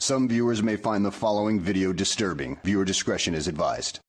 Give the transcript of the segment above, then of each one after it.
Some viewers may find the following video disturbing. Viewer discretion is advised.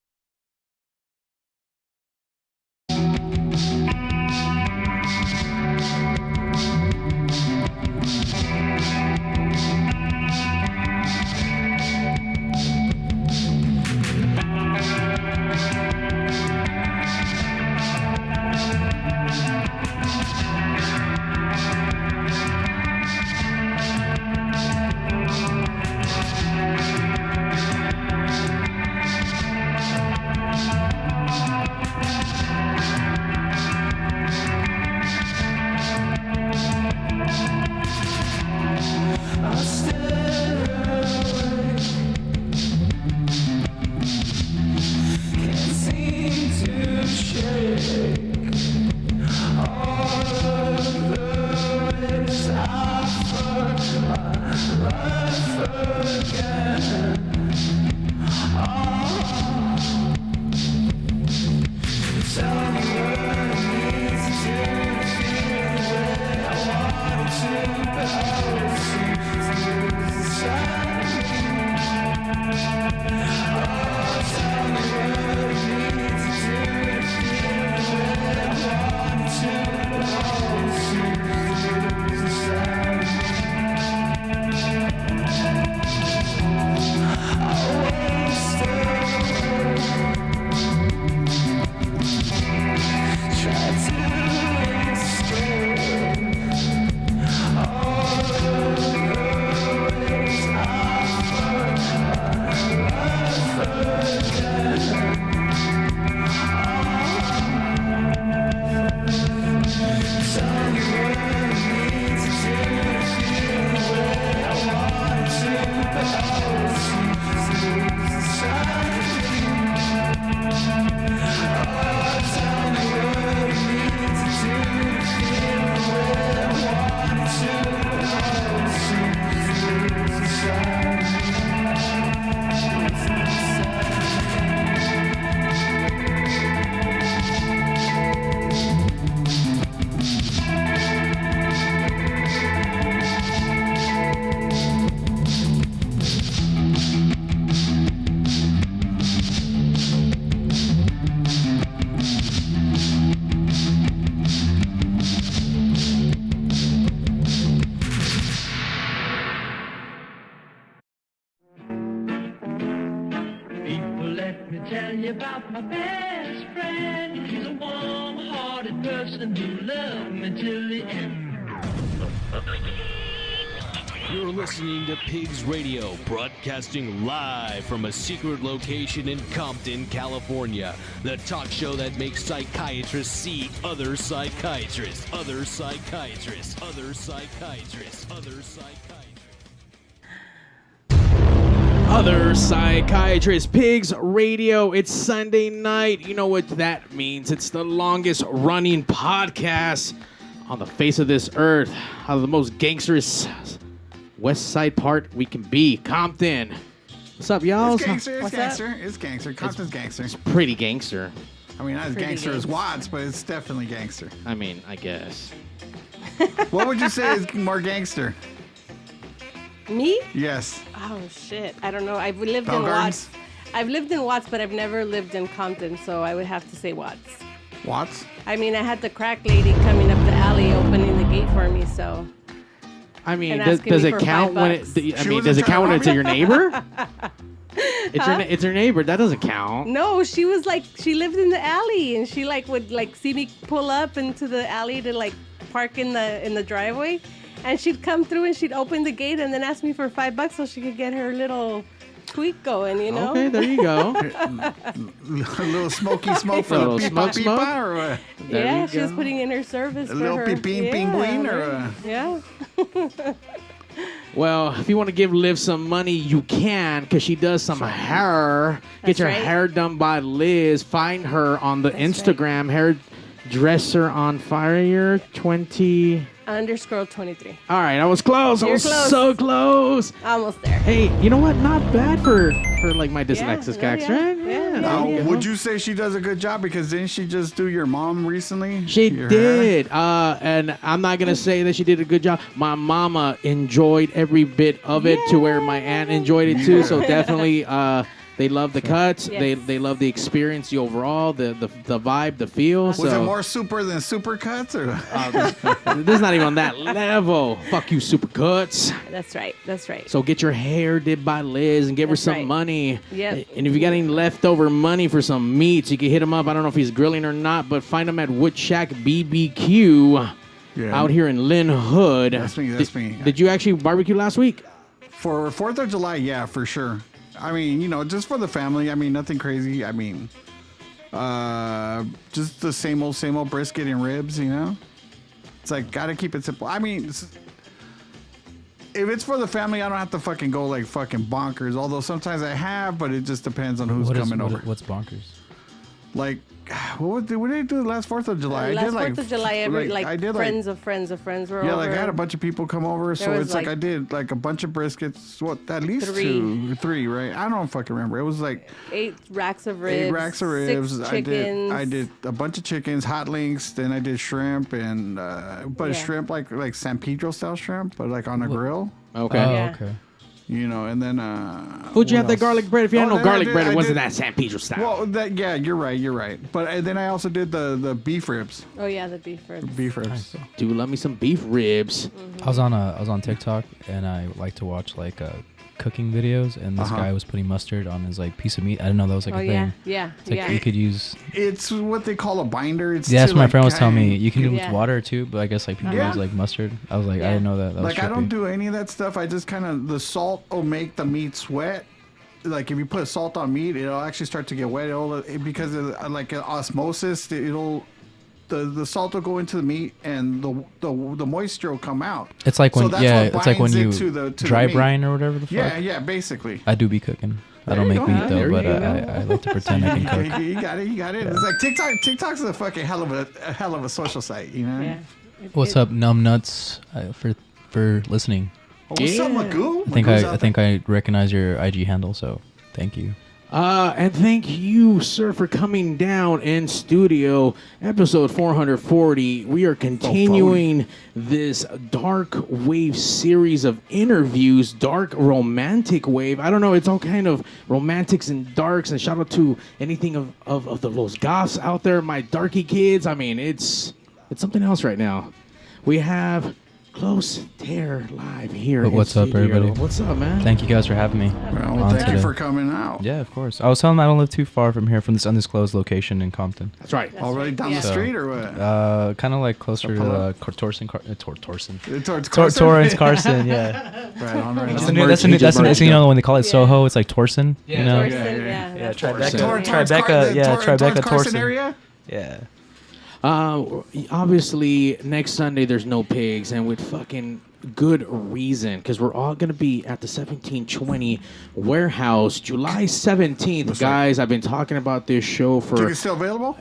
About my best friend, he's a warm-hearted person who loved me till the end. You're listening to Pigs Radio, broadcasting live from a secret location in Compton, California. The talk show that makes psychiatrists see other psychiatrists, other psychiatrists, other psychiatrists, other psychiatrists. Other psychiatrists, Pigs Radio. It's Sunday night. You know what that means. It's the longest running podcast on the face of this earth. Of the most gangsterous west side part we can be. Compton. What's up, y'all? It's gangster. It's gangster. It's gangster. Compton's gangster. It's pretty gangster. I mean, not as gangster as Watts, but it's definitely gangster. I mean, I guess. What would you say is more gangster? Me? Yes. Oh shit! I don't know. I've lived in Watts. I've lived in Watts, but I've never lived in Compton, so I would have to say Watts. Watts? I mean, I had the crack lady coming up the alley, opening the gate for me. So. I mean, does it count when it? I mean, does it count when it's your neighbor? It's her neighbor. That doesn't count. No, she was like, she lived in the alley, and she like would like see me pull up into the alley to like park in the driveway. And she'd come through and she'd open the gate and then ask me for $5 so she could get her little tweak going, you know? Okay, there you go. A little smoky smoke for the pipa or what? Yeah, she was putting in her service a little pipin pinguin or Yeah. Well, if you want to give Liv some money, you can, because she does some hair. Get your hair done by Liz. Find her on the Instagram, hair Dresser on Fire 20. _23. All right, I was close. I was so close. Almost there. Hey, you know what? Not bad for like my dyslexic guys, right? Yeah. Now, would you say she does a good job? Because didn't she just do your mom recently? She did. And I'm not going to say that she did a good job. My mama enjoyed every bit of it to where my aunt enjoyed it too. So definitely they love the cuts. Yes. They love the experience, the overall, the vibe, the feel. Was it more super than super cuts? Or? This is not even on that level. Fuck you, super cuts. That's right. That's right. So get your hair did by Liz and give her some right. money. Yep. And if you got any leftover money for some meats, you can hit him up. I don't know if he's grilling or not, but find him at Wood Shack BBQ out here in Lynn Hood. That's me. Did you actually barbecue last week? For 4th of July, yeah, for sure. I mean, just for the family. I mean, nothing crazy. I mean, just the same old brisket and ribs, It's like, gotta keep it simple. I mean, if it's for the family, I don't have to fucking go like fucking bonkers. Although sometimes I have, but it just depends on who's coming over. What's bonkers? Like, what did I do last 4th of July? Last 4th of July, I did friends of friends were over. Yeah, like I had a bunch of people come over, so was it's like I did like a bunch of briskets. What, at least 3, right? I don't fucking remember. It was like 8 racks of ribs. 8 racks of ribs. 6 chickens. I did a bunch of chickens, hot links. Then I did shrimp and shrimp like San Pedro style shrimp, but like on a grill. Okay. Oh, Yeah. okay. And then Would you have the garlic bread? If you had no then garlic I bread, it wasn't did- that San Pedro style. Well, you're right. But then I also did the beef ribs. Oh yeah, the beef ribs. Beef ribs. Dude, love me some beef ribs. I was on TikTok and I like to watch like cooking videos, and this guy was putting mustard on his like piece of meat. I didn't know that was like Oh a yeah, thing. yeah, It's like yeah. you could use. It's what they call a binder. It's Yeah, that's to, what my like, friend was telling me. kinda- You can do it with Yeah. water too, but I guess like people Yeah. use like mustard. I was like, I Yeah. didn't know that. That was Like I trippy. don't do any of that stuff. I just kind of the salt will make the meat sweat. Like if you put salt on meat, it'll actually start to get wet. Because of like osmosis, the salt will go into the meat and the moisture will come out. It's like So when that's it's what like when binds you it to the dry meat. brine or whatever the fuck. Yeah, basically. I do be cooking. I There don't you make go. meat There though, you but go. I like to pretend I can cook. You got it. It's like TikTok's a fucking hell of a social site, Yeah. What's up, numb nuts? For listening. Oh, what's up, Magoo? I think I recognize your IG handle, so thank you. And thank you, sir, for coming down in studio. Episode 440. We are continuing this dark wave series of interviews. Dark romantic wave. I don't know. It's all kind of romantics and darks. And shout out to anything of the Los Goths out there, my darky kids. I mean, it's something else right now. We have Close Tear live here. But in what's up, studio. everybody? What's up, man? Thank you guys for having me. Well, on thank you today. for coming out. Yeah, of course. I was telling them I don't live too far from here, from this undisclosed location in Compton. That's right. Already down Yeah. the street or what? Kind of like closer pull to up? Torrance Towards Carson, yeah. Right on. That's the new- that's the new- that's merged you up. know when they call it Soho, it's like Torson. Yeah, you know? Torsten, yeah. yeah. that's Tribeca. Torsten. Tribeca, yeah, Tribeca Carson Torson. area. Yeah. Obviously, next Sunday there's no pigs, and with fucking good reason, because we're all going to be at the 1720 warehouse, July 17th. Guys, I've been talking about this show for... Tickets still available?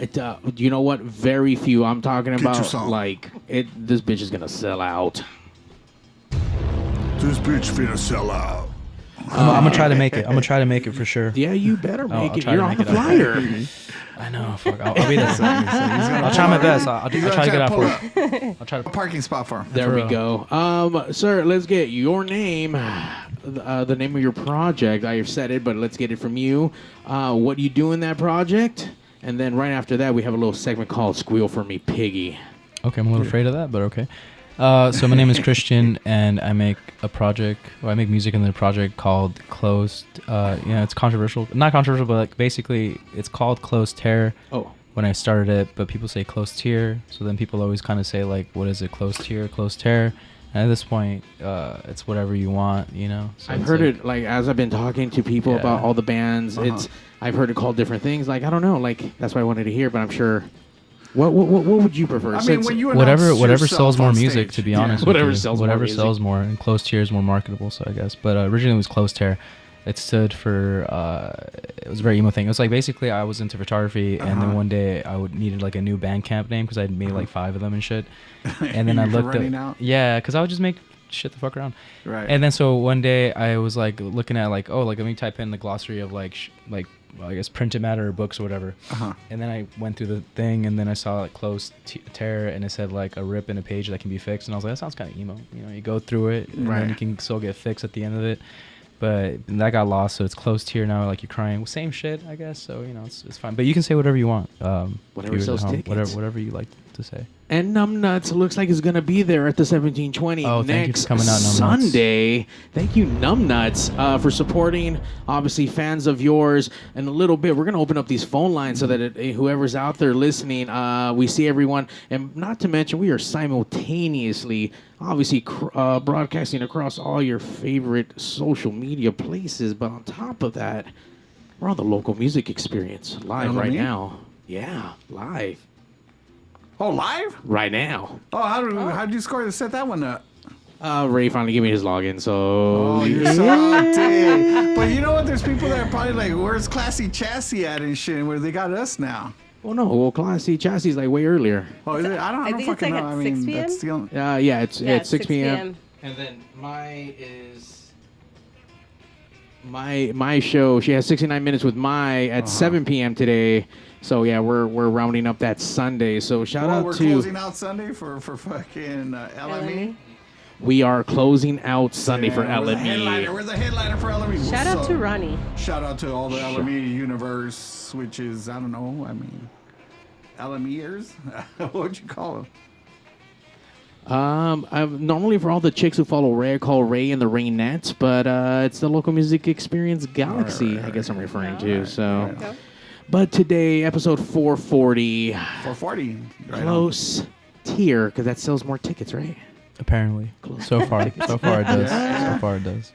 You know what? Very few. I'm talking your about, song. like, this bitch is going to sell out. This bitch finna sell out. I'm gonna try to make it. I'm gonna try to make it for sure. Yeah, you better make I'll it. try You're to on make the it out. flyer. I know. Fuck. I'll be there. I'll try my best. I'll try to get out for it. I'll try A to. parking spot for him. There we For go. Sir, let's get your name, the name of your project. I have said it, but let's get it from you. What you do in that project? And then right after that, we have a little segment called Squeal for Me, Piggy. Okay, I'm a little afraid of that, but okay. So my name is Christian, and I make a project. Well, I make music in the project called Closed. It's controversial. Not controversial, but like basically, it's called Closed Tear. Oh. When I started it, but people say Closed Tier. So then people always kind of say like, what is it? Closed Tier, Closed Tear. And at this point, it's whatever you want, you know. So I've it's heard like- it, like, as I've been talking to people Yeah. about all the bands, I've heard it called different things. Like, I don't know, like, that's why I wanted to hear, but I'm sure. What would you prefer? I mean, Since- when you whatever announce sells yourself more on music, stage. to be Yeah. honest. Whatever with you. sells more whatever music. sells more, and Closed Tier is more marketable, so I guess. But originally it was Closed Tear, It stood for it was a very emo thing. It was like basically I was into photography, and then one day I needed like a new Bandcamp name because I'd made like 5 of them and shit. And then I looked at because I would just make shit the fuck around. Right. And then so one day I was like looking at like let me type in the glossary of like I guess printed matter or books or whatever. And then I went through the thing, and then I saw like close tear, and it said like a rip in a page that can be fixed, and I was like, that sounds kind of emo. You know, you go through it, and then you can still get fixed at the end of it. But that got lost, so it's closed here now. Like you're crying, same shit, I guess. So you know, it's fine. But you can say whatever you want. Whatever sells tickets. Whatever you like to say. And Numbnuts looks like it's gonna be there at the 1720 thank you next for coming out, Numbnuts. Sunday. Thank you, Numbnuts, for supporting. Obviously, fans of yours. In a little bit, we're gonna open up these phone lines so that whoever's out there listening, we see everyone. And not to mention, we are simultaneously, obviously, broadcasting across all your favorite social media places. But on top of that, we're on the Local Music Experience live right now. Yeah, live. Oh, live? Right now. Oh, how did you score to set that one up? Ray finally gave me his login, so... Oh, you're salty. But you know what? There's people that are probably like, where's Classy Chassis at and shit, where they got us now. Oh, no. Well, Classy Chassis is like way earlier. Oh, is it? I don't think fucking it's like know. at I mean, 6 p.m.? that's the only... Yeah, it's 6 p.m. And then my is... My show, she has 69 minutes with Mai at 7 p.m. today. So, yeah, we're rounding up that Sunday. So, shout out we're to... closing out Sunday for fucking LME. We are closing out Sunday for LME. We're the headliner for LME. Shout out to Ronnie. Shout out to all the LME universe, which is, I don't know, I mean, LMEers? What would you call them? Normally for all the chicks who follow Ray, I call Ray and the Rainettes, but it's the Local Music Experience Galaxy, I guess I'm referring to. So, but today, episode 440. 440. Right close tier, because that sells more tickets, right? Apparently. So far it does. So far it does.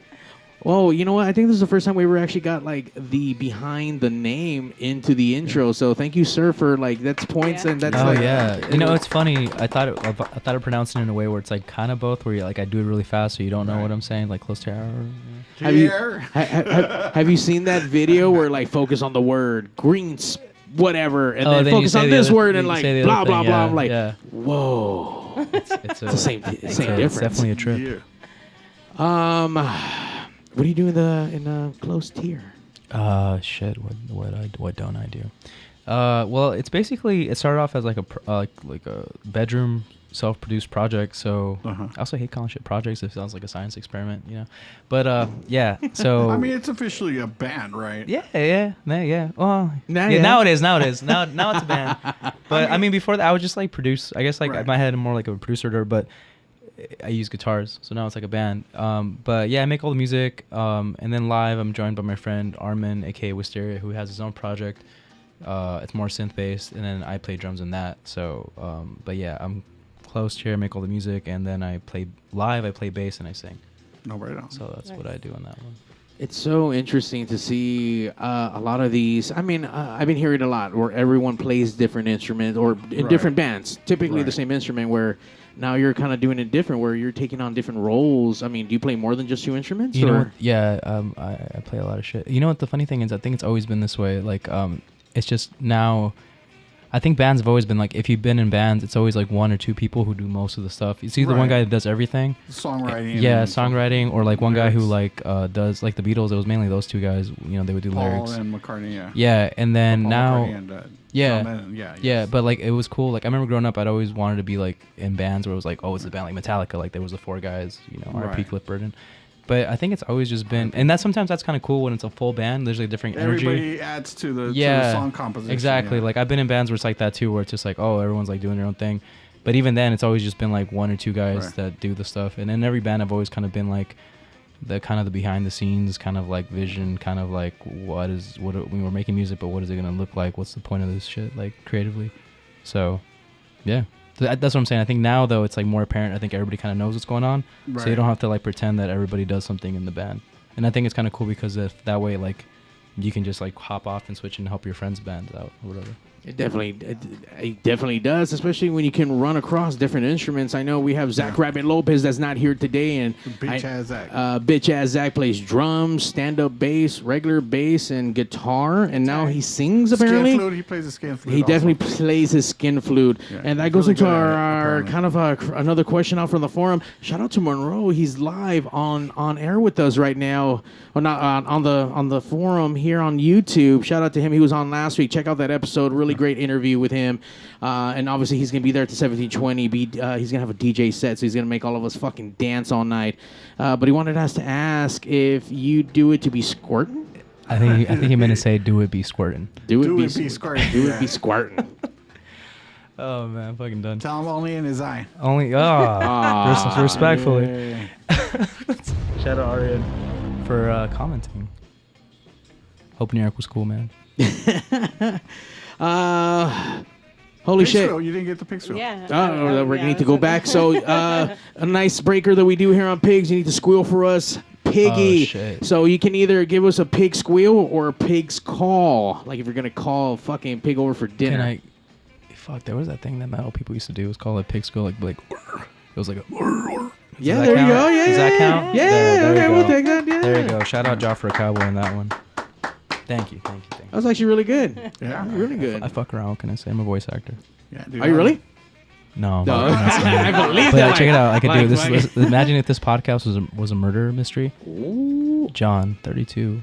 Well, you know what? I think this is the first time we ever actually got like the behind the name into the intro. So thank you, sir, for like that's points and that's. Oh like, yeah, you know it's funny. I thought I pronounced it in a way where it's like kind of both, where you like I do it really fast, so you don't know what I'm saying, like close to hour. Have you seen that video where like focus on the word greens whatever and then focus on this word and like blah blah blah? I'm like, whoa, it's the same difference. It's definitely a trip. Yeah. What do you do in the close tier? Shit. What don't I do? Well, it's basically it started off as like a bedroom self-produced project. So I also hate calling shit projects. It sounds like a science experiment, you know. But yeah. So I mean, it's officially a band, right? Yeah. Well, now it is. Now it's a band. But I mean, before that, I would just like produce. I guess like in my head, I'm more like a producer, but I use guitars, so now it's like a band. But yeah, I make all the music, and then live I'm joined by my friend Armin, aka Wisteria, who has his own project. It's more synth based, and then I play drums in that. So, but yeah, I'm close here. I make all the music, and then I play live. I play bass and I sing. No, right on. So that's what I do on that one. It's so interesting to see a lot of these. I mean, I've been hearing a lot where everyone plays different instruments or in different bands, typically the same instrument, where now you're kind of doing it different, where you're taking on different roles. I mean, do you play more than just 2 instruments? You know what? Yeah, I play a lot of shit. You know what the funny thing is? I think it's always been this way. Like, it's just now... I think bands have always been like, if you've been in bands, it's always like 1 or 2 people who do most of the stuff. It's either one guy that does everything. Songwriting. Yeah, songwriting, or like one guy who like does like the Beatles. It was mainly those 2 guys. You know, they would do lyrics. Paul and McCartney, yeah. Yeah, and then Paul now... McCartney and, yeah, but like it was cool. Like I remember growing up, I'd always wanted to be like in bands where it was like, oh, it's a band like Metallica. Like there was the 4 guys, you know, R.I.P. Cliff Burton. But I think it's always just been, and sometimes that's kind of cool when it's a full band. There's like different energy. Everybody adds to the song composition. Exactly. Yeah. Like I've been in bands where it's like that too, where it's just like, oh, everyone's like doing their own thing. But even then, it's always just been like 1 or 2 guys that do the stuff. And in every band, I've always kind of been like the kind of the behind the scenes kind of like vision, kind of like what when we're making music, but what is it gonna look like? What's the point of this shit, like creatively? So, yeah. That's what I'm saying. I think now, though, it's like more apparent. I think everybody kind of knows what's going on. So you don't have to like pretend that everybody does something in the band. And I think it's kind of cool because if that way, like, you can just like hop off and switch and help your friends' bands out or whatever. It definitely does, especially when you can run across different instruments. I know we have Zach Rabbit Lopez that's not here today, and Bitch ass Zach. Bitch ass Zach plays drums, stand-up bass, regular bass, and guitar, and now he sings apparently. Skin flute, he plays the skin flute. He also. definitely plays his skin flute, and that goes really into good at it, our apparently. kind of another question out from the forum. Shout out to Monroe; he's live on air with us right now, or not on the forum here on YouTube. Shout out to him; he was on last week. Check out that episode; really great interview with him, and obviously he's gonna be there at the 1720. He's gonna have a DJ set, so he's gonna make all of us fucking dance all night. But he wanted us to ask if you do it to be squirting. I think he meant to say, "Do it be squirting." Do it be squirting. Do it be squirting. Oh man, I'm fucking done. Tell him only in his eye. Only respectfully. Shout out Arian for commenting. Hope New York was cool, man. Holy Pig's shit. throat, you didn't get the pig's throat. Yeah. Oh, we're yeah, gonna need to go that's back. So, a nice breaker that we do here on Pigs. You need to squeal for us, Piggy. Oh, shit. So you can either give us a pig squeal or a pig's call. Like if you're gonna call fucking pig over for dinner. Fuck, there was that thing that metal people used to do. It was called a pig squeal, like it was like a. Yeah, Does there that you count? go. Yeah, Does that count? Yeah, There okay, you we'll go. take that. Yeah. There you go. Shout out Joff for a cowboy in that one. Thank you. That was actually really good. Yeah. Really good. I fuck around. What can I say? I'm a voice actor. Yeah, dude, Are you really? No. No. I believe but that. check it out. I could do like- this. Imagine if this podcast was a murder mystery. Ooh. John, 32,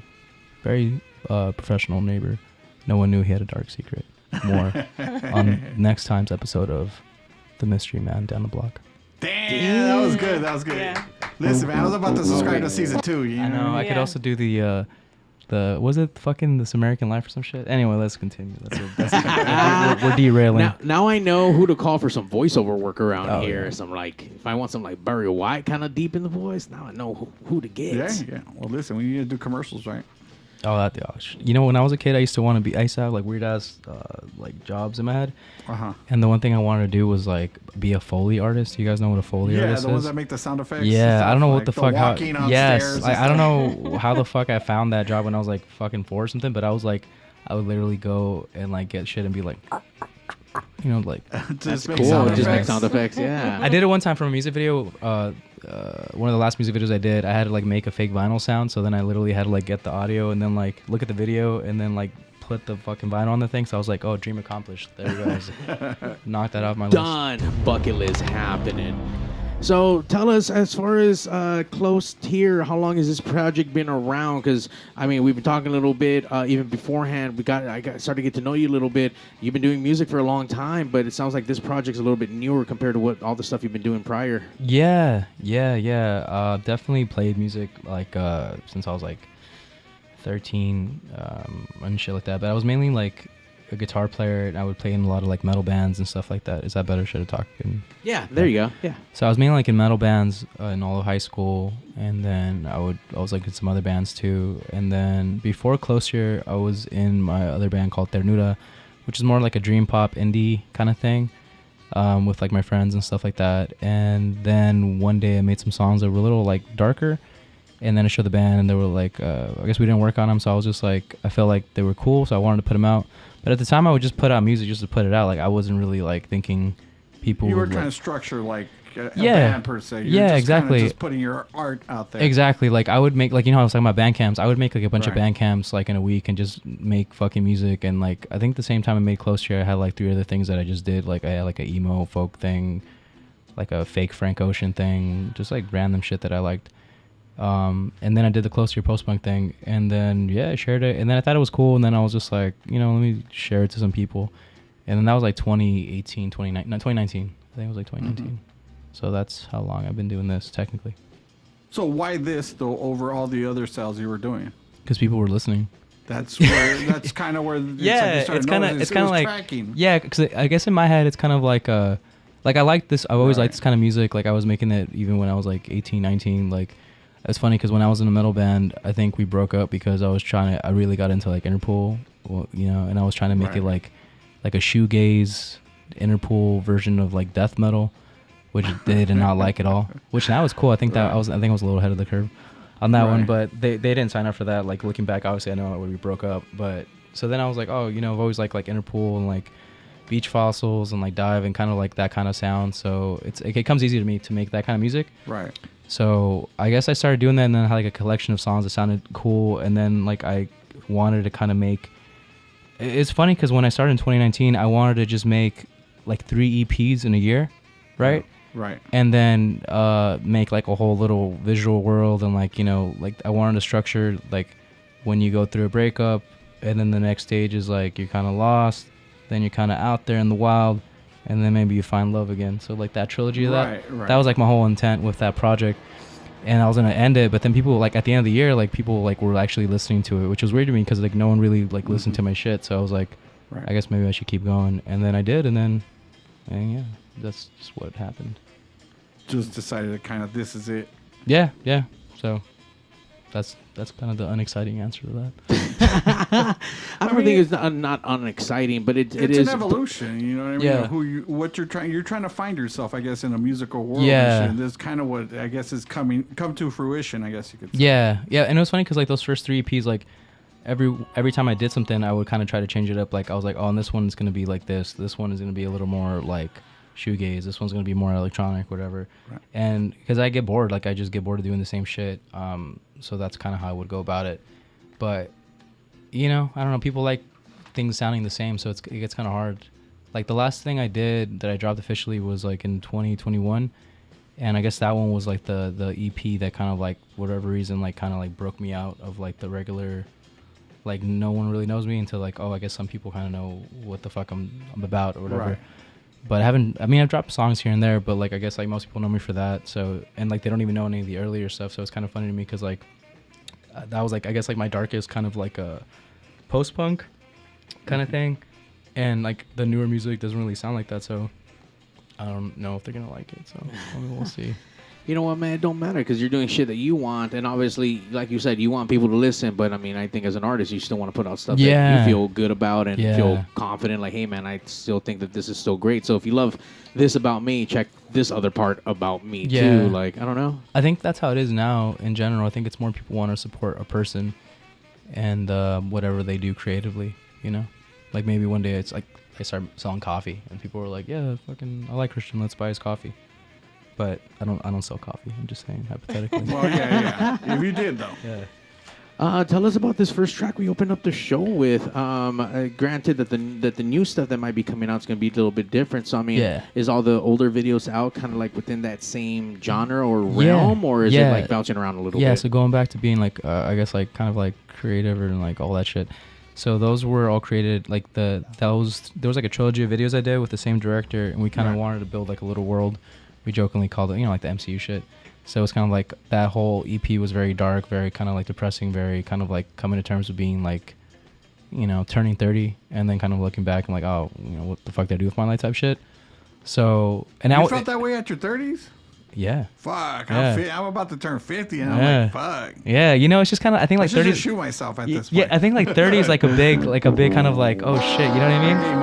very professional neighbor. No one knew he had a dark secret. More on next time's episode of The Mystery Man Down the Block. Damn, that was good. That was good. Yeah. Listen, man, I was about to subscribe to season 2. You I know. I could Yeah. also do the was it fucking This American Life or some shit? Anyway, let's continue. We're derailing. Now I know who to call for some voiceover work around Oh, here. yeah. Some if I want some like Barry White kind of deep in the voice. Now I know who to get. Yeah. Well, listen, we need to do commercials, right? You know, when I was a kid, I used to have like weird ass like jobs in my head. Uh-huh. And the one thing I wanted to do was like be a Foley artist. You guys know what a Foley Yeah, artist the is? ones that make the sound effects. Yeah, I don't know what like the fuck. Walking on Yes, stairs. I don't know how the fuck I found that job when I was like fucking 4 or something. But I was like, I would literally go and like get shit and be like, you know, like. Just make Cool. sound Just make effects. sound effects. Yeah. I did it one time from a music video. One of the last music videos I did, I had to like make a fake vinyl sound. So then I literally had to like get the audio and then like look at the video and then like put the fucking vinyl on the thing. So I was like, oh, dream accomplished. There you go. Knock that off my list. Done. Bucket list happening. So tell us, as far as Close Tier, how long has this project been around? Because I mean, we've been talking a little bit even beforehand. I started to get to know you a little bit. You've been doing music for a long time, but it sounds like this project's a little bit newer compared to what all the stuff you've been doing prior. Yeah. Definitely played music like since I was like 13 and shit like that. But I was mainly like a guitar player, and I would play in a lot of like metal bands and stuff like that. Is that better? Should I talk? Yeah, there you go. Yeah. So I was mainly like in metal bands in all of high school, and then I was like in some other bands too. And then before Close Year, I was in my other band called Ternuda, which is more like a dream pop indie kind of thing, with like my friends and stuff like that. And then one day I made some songs that were a little like darker, and then I showed the band, and they were like, I guess we didn't work on them, so I was just like, I felt like they were cool, so I wanted to put them out. But at the time, I would just put out music just to put it out. Like I wasn't really like thinking people. You were would, trying to like, structure like a Yeah. band per se. Yeah, just exactly. Kinda just putting your art out there. Exactly. Like I would make, like, you know how I was talking about band camps. I would make like a bunch of Right. band camps like in a week and just make fucking music. And like I think the same time I made Close Year, I had like 3 other things that I just did. Like I had like a emo folk thing, like a fake Frank Ocean thing, just like random shit that I liked. And then I did the Close Year post-punk thing, and then I shared it, and then I thought it was cool, and then I was just like, let me share it to some people. And then that was like 2019. I think it was like 2019. Mm-hmm. So that's how long I've been doing this technically. So why this though over all the other styles you were doing? Because people were listening. That's where. That's kind of where. It's kind of like tracking. Yeah, because I guess in my head it's kind of like like I like this. I've always liked this kind of music. Like I was making it even when I was like 18, 19. Like it's funny because when I was in a metal band, I think we broke up because I really got into like Interpol, and I was trying to make it like a shoegaze Interpol version of like death metal, which they did not like at all. Which now is cool. I think I was a little ahead of the curve on that one, but they didn't sign up for that. Like looking back, obviously I know when we broke up, but so then I was like, oh, you know, I've always liked like Interpol and like Beach Fossils and like Dive and kind of like that kind of sound. So it comes easy to me to make that kind of music. Right. So I guess I started doing that, and then I had like a collection of songs that sounded cool, and then like I wanted to kind of make. It's funny because when I started in 2019, I wanted to just make like 3 EPs in a year, right? Right. And then make like a whole little visual world, and like, you know, like I wanted to structure like when you go through a breakup, and then the next stage is like you're kind of lost, then you're kind of out there in the wild, and then maybe you find love again. So like that trilogy of that, that was like my whole intent with that project. And I was gonna end it, but then people like at the end of the year, like people like were actually listening to it, which was weird to me because like no one really like listened to my shit. So I was like, I guess maybe I should keep going. And then I did, and yeah, that's just what happened. Just decided to kind of, this is it. Yeah. So that's kind of the unexciting answer to that. I don't think it's not unexciting, but it's an evolution. You know what I mean? Yeah. What you're trying to find yourself, I guess, in a musical world. Yeah. And this kind of what I guess is come to fruition, I guess you could say. Yeah. And it was funny because like those first 3 EPs, like every time I did something, I would kind of try to change it up. Like I was like, oh, and this one's gonna be like this. This one is gonna be a little more like shoegaze. This one's gonna be more electronic, whatever. Right. And because I get bored, like I just get bored of doing the same shit. So that's kind of how I would go about it. But you know, I don't know. People like things sounding the same, so it gets kind of hard. Like the last thing I did that I dropped officially was like in 2021, and I guess that one was like the EP that kind of like whatever reason like kind of like broke me out of like the regular. Like no one really knows me until like, oh, I guess some people kind of know what the fuck I'm about or whatever. Right. But I've dropped songs here and there, but like I guess like most people know me for that. So, and like they don't even know any of the earlier stuff. So it's kind of funny to me because like that was like I guess like my darkest kind of like a post-punk kind of thing, and like the newer music doesn't really sound like that. So I don't know if they're gonna like it. So I mean, we'll see. You know what, man? It don't matter because you're doing shit that you want, and obviously, like you said, you want people to listen. But I mean, I think as an artist, you still want to put out stuff that you feel good about and feel confident. Like, hey, man, I still think that this is still great. So if you love this about me, check this other part about me too. Like, I don't know. I think that's how it is now in general. I think it's more people want to support a person and whatever they do creatively. You know, like maybe one day it's like I start selling coffee, and people were like, "Yeah, fucking, I like Christian. Let's buy his coffee." But I don't sell coffee. I'm just saying hypothetically. Well, yeah. If you did though. Yeah. Tell us about this first track we opened up the show with. Granted that the new stuff that might be coming out is going to be a little bit different. So I mean, is all the older videos out kind of like within that same genre or realm, or is it like bouncing around a little bit? Yeah. So going back to being like I guess like kind of like creative and like all that shit. So those were all created like there was like a trilogy of videos I did with the same director, and we kind of wanted to build like a little world. We jokingly called it, you know, like the MCU shit. So it's kind of like that whole EP was very dark, very kind of like depressing, very kind of like coming to terms with being like, you know, turning 30 and then kind of looking back and like, oh, you know, what the fuck did I do with my life type shit. So, and you felt that way at your 30s? Yeah. Fuck. I'm about to turn 50 and I'm like, fuck. Yeah. You know, it's just kind of, I think like 30. I should just shoot myself at this point. Yeah. I think like 30 is like a big kind of like, oh shit. You know what I mean?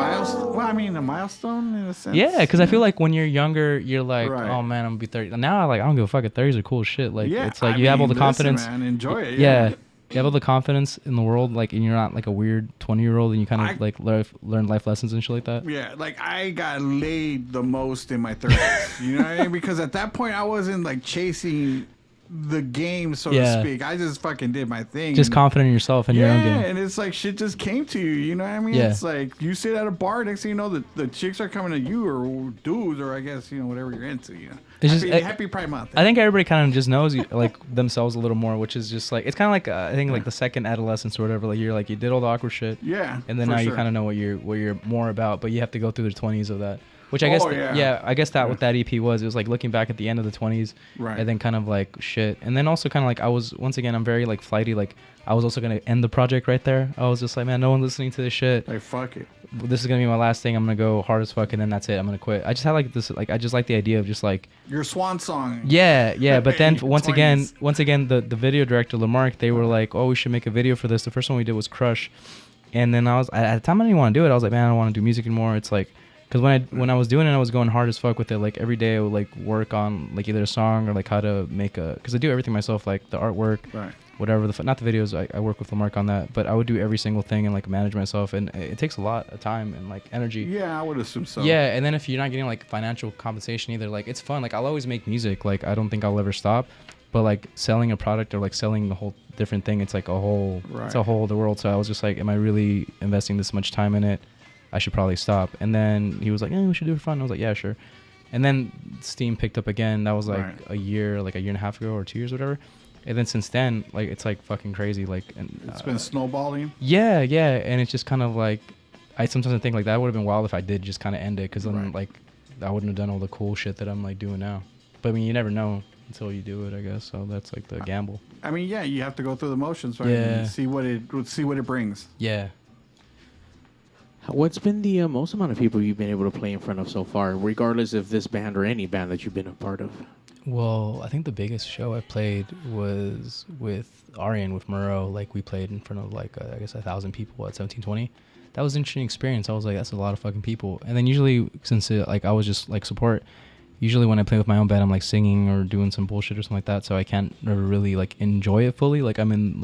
Well, I mean, a milestone in a sense. Yeah. Cause I feel like when you're younger, you're like, oh man, I'm gonna be 30. Now I don't give a fuck. At 30s are cool as shit. Like, it's like you have all the confidence. Man, enjoy it. Yeah. You have all the confidence in the world, like, and you're not like a weird 20-year-old, and you kind of like learn life lessons and shit like that. Yeah, like I got laid the most in my 30s. You know what I mean? Because at that point, I wasn't like chasing the game, so to speak. I just fucking did my thing. Just confident in yourself and your own game. Yeah, and it's like shit just came to you. You know what I mean? Yeah. It's like you sit at a bar, next thing you know, the chicks are coming to you, or dudes, or I guess, you know, whatever you're into, you know. It's happy Pride Month. I think everybody kind of just knows like themselves a little more, which is just like it's kind of like I think like the second adolescence or whatever. Like you did all the awkward shit, and then now you kind of know what you're more about, but you have to go through the 20s of that. Which I guess, I guess that what that EP was, it was like looking back at the end of the 20s, and then kind of like shit, and then also kind of like I was once again I'm very like flighty, like I was also gonna end the project right there. I was just like, man, no one's listening to this shit. Like fuck it. This is gonna be my last thing. I'm gonna go hard as fuck, and then that's it. I'm gonna quit. I just had like this, like I just like the idea of just like your swan song. Yeah. But then once again, the video director Lamarck, they were like, oh, we should make a video for this. The first one we did was Crush, and then at the time I didn't want to do it. I was like, man, I don't want to do music anymore. It's like Because when I was doing it, I was going hard as fuck with it. Like every day I would like work on like either a song or like how to make a, because I do everything myself, like the artwork, Right. whatever, not the videos, I work with Lamarck on that, but I would do every single thing and like manage myself, and it takes a lot of time and like energy. Yeah, I would assume so. Yeah, and then if you're not getting like financial compensation either, like it's fun. Like I'll always make music. Like I don't think I'll ever stop. But like selling a product or like selling the whole different thing, it's like a whole, it's a whole other world. So I was just like, am I really investing this much time in it? I should probably stop. And then he was like, we should do it for fun. I was like, yeah, sure. And then Steam picked up again. That was like a year and a half ago or 2 years, whatever. And then since then, like it's like fucking crazy. Like, and it's been snowballing. Yeah, and it's just kind of like, I sometimes think like that would have been wild if I did just kind of end it, because then like I wouldn't have done all the cool shit that I'm like doing now. But I mean, you never know until you do it, I guess. So that's like the gamble. I mean, yeah, you have to go through the motions, right? Yeah. And see what it brings. Yeah. What's been the most amount of people you've been able to play in front of so far, regardless of this band or any band that you've been a part of? Well, I think the biggest show I played was with Arian, with Murrow. Like we played in front of like I guess 1,000 people at 1720. That was an interesting experience. I was like, that's a lot of fucking people. And then usually, since like I was just like support, usually when I play with my own band, I'm like singing or doing some bullshit or something like that. So I can't never really like enjoy it fully. Like I'm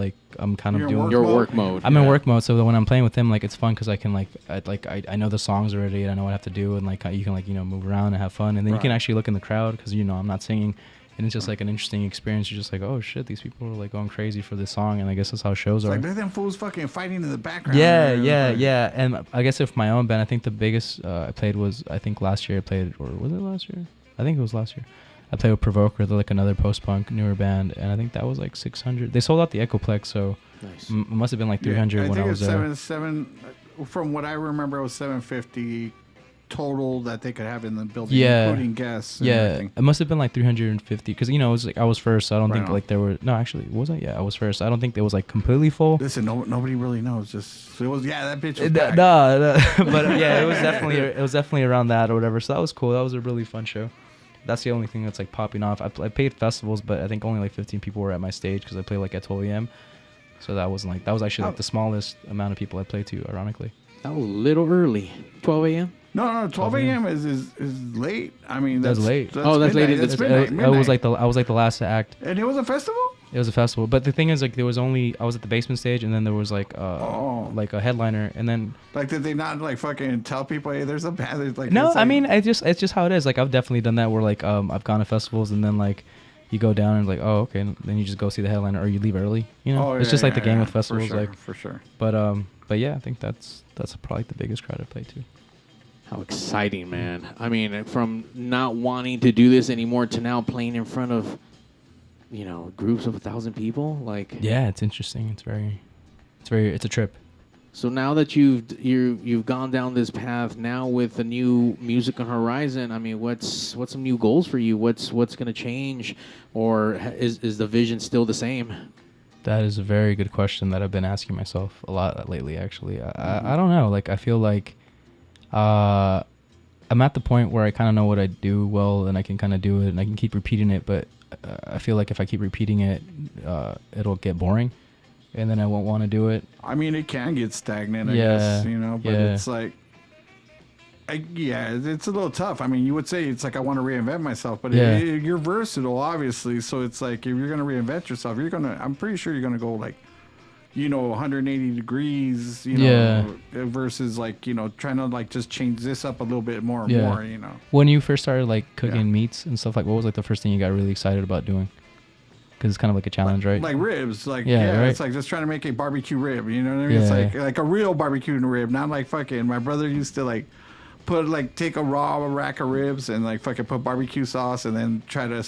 kind of doing your work mode. I'm in work mode. So when I'm playing with them, like it's fun because I can I know the songs already and I know what I have to do, and like you can like move around and have fun, and then you can actually look in the crowd because I'm not singing, and it's just like an interesting experience. You're just like, oh shit, these people are like going crazy for this song, and I guess that's how shows are. Like they're them fools fucking fighting in the background. Yeah. And I guess if my own band, I think the biggest I played was last year. Or was it last year? I think it was last year. I played with Provoker, they're like another post-punk newer band, and I think that was like 600. They sold out the Echoplex, so nice. It must have been like 300 when I was there. From what I remember, it was 750 total that they could have in the building, including guests. And everything. It must have been like 350 because it was like I was first, so I don't think like there were. No, actually, was I? Yeah, I was first. I don't think it was like completely full. Listen, nobody really knows. Just it was that bitch was packed. No, but yeah, it was definitely around that or whatever. So that was cool. That was a really fun show. That's the only thing that's like popping off. I played festivals, but I think only like 15 people were at my stage because I played like at 12 a.m. So that was actually like the smallest amount of people I played to, ironically. That was a little early. 12 a.m. No, 12 a.m. is late. I mean, that's late. That's late. It's midnight. I was like the last act. And it was a festival? It was a festival, but the thing is, like, I was at the basement stage, and then there was like a headliner, and then like, did they not like fucking tell people, hey, there's a band? There's, like, no, I mean, it's just how it is. Like, I've definitely done that where like I've gone to festivals, and then like you go down and like, oh, okay, and then you just go see the headliner, or you leave early. It's just like the game with festivals, for sure. But yeah, I think that's probably the biggest crowd I played to. How exciting, man! I mean, from not wanting to do this anymore to now playing in front of groups of 1,000 people, like yeah, it's interesting. It's a trip. So now that you've gone down this path, now with the new music on horizon, I mean, what's some new goals for you? What's gonna change, or is the vision still the same? That is a very good question that I've been asking myself a lot lately. Actually, I don't know. Like I feel like I'm at the point where I kind of know what I do well, and I can kind of do it, and I can keep repeating it, but I feel like if I keep repeating it, it'll get boring, and then I won't want to do it. I mean, it can get stagnant, I guess, but it's like, it's a little tough. I mean, you would say it's like I want to reinvent myself, but you're versatile, obviously, so it's like if you're going to reinvent yourself, I'm pretty sure you're going to go like, 180 degrees, versus like, trying to like just change this up a little bit more and more, When you first started like cooking meats and stuff, like what was like the first thing you got really excited about doing? Because it's kind of like a challenge, right? Like ribs, like right? It's like just trying to make a barbecue rib, you know what I mean? It's like a real barbecue rib, not like fucking. My brother used to like take a raw rack of ribs and like fucking put barbecue sauce and then try to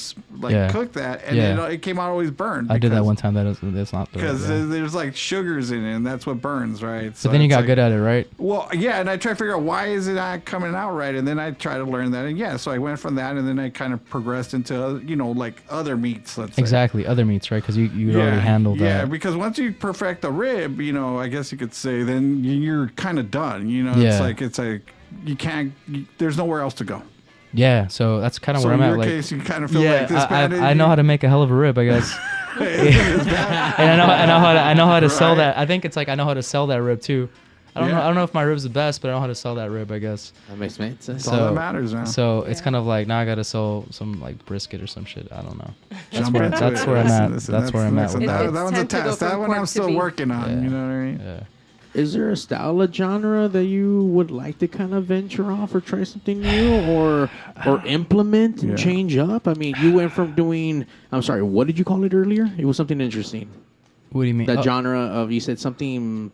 cook that, and it came out always burned. I did that one time. That's not because there's like sugars in it, and that's what burns, right? So but then you got good at it, right? Well, yeah, and I try to figure out why is it not coming out right, and then I try to learn that, and so I went from that, and then I kind of progressed into like other meats. Let's say. Exactly, other meats, right? Because you already handled that. Yeah, because once you perfect the rib, I guess you could say, then you're kind of done. It's like. You can't. There's nowhere else to go. Yeah, so that's kind of where I'm at. In your case, you kind of feel like this. I know how to make a hell of a rib, I guess. And I know how to sell that. I think it's like I know how to sell that rib too. I don't know if my rib's the best, but I know how to sell that rib, I guess. That makes sense. That's all that matters, man. So it's kind of like now I gotta sell some like brisket or some shit. I don't know. That's Jump where into that's it. where I'm at. Listen, That's where I'm at. listen, with that that. one's a Tend to go test. from That one pork I'm to still beef. working on. Yeah. You know what I mean? Yeah. Is there a style of genre that you would like to kind of venture off or try something new or implement and change up? I mean, you went from doing, I'm sorry, what did you call it earlier? It was something interesting. What do you mean? That genre of, you said something,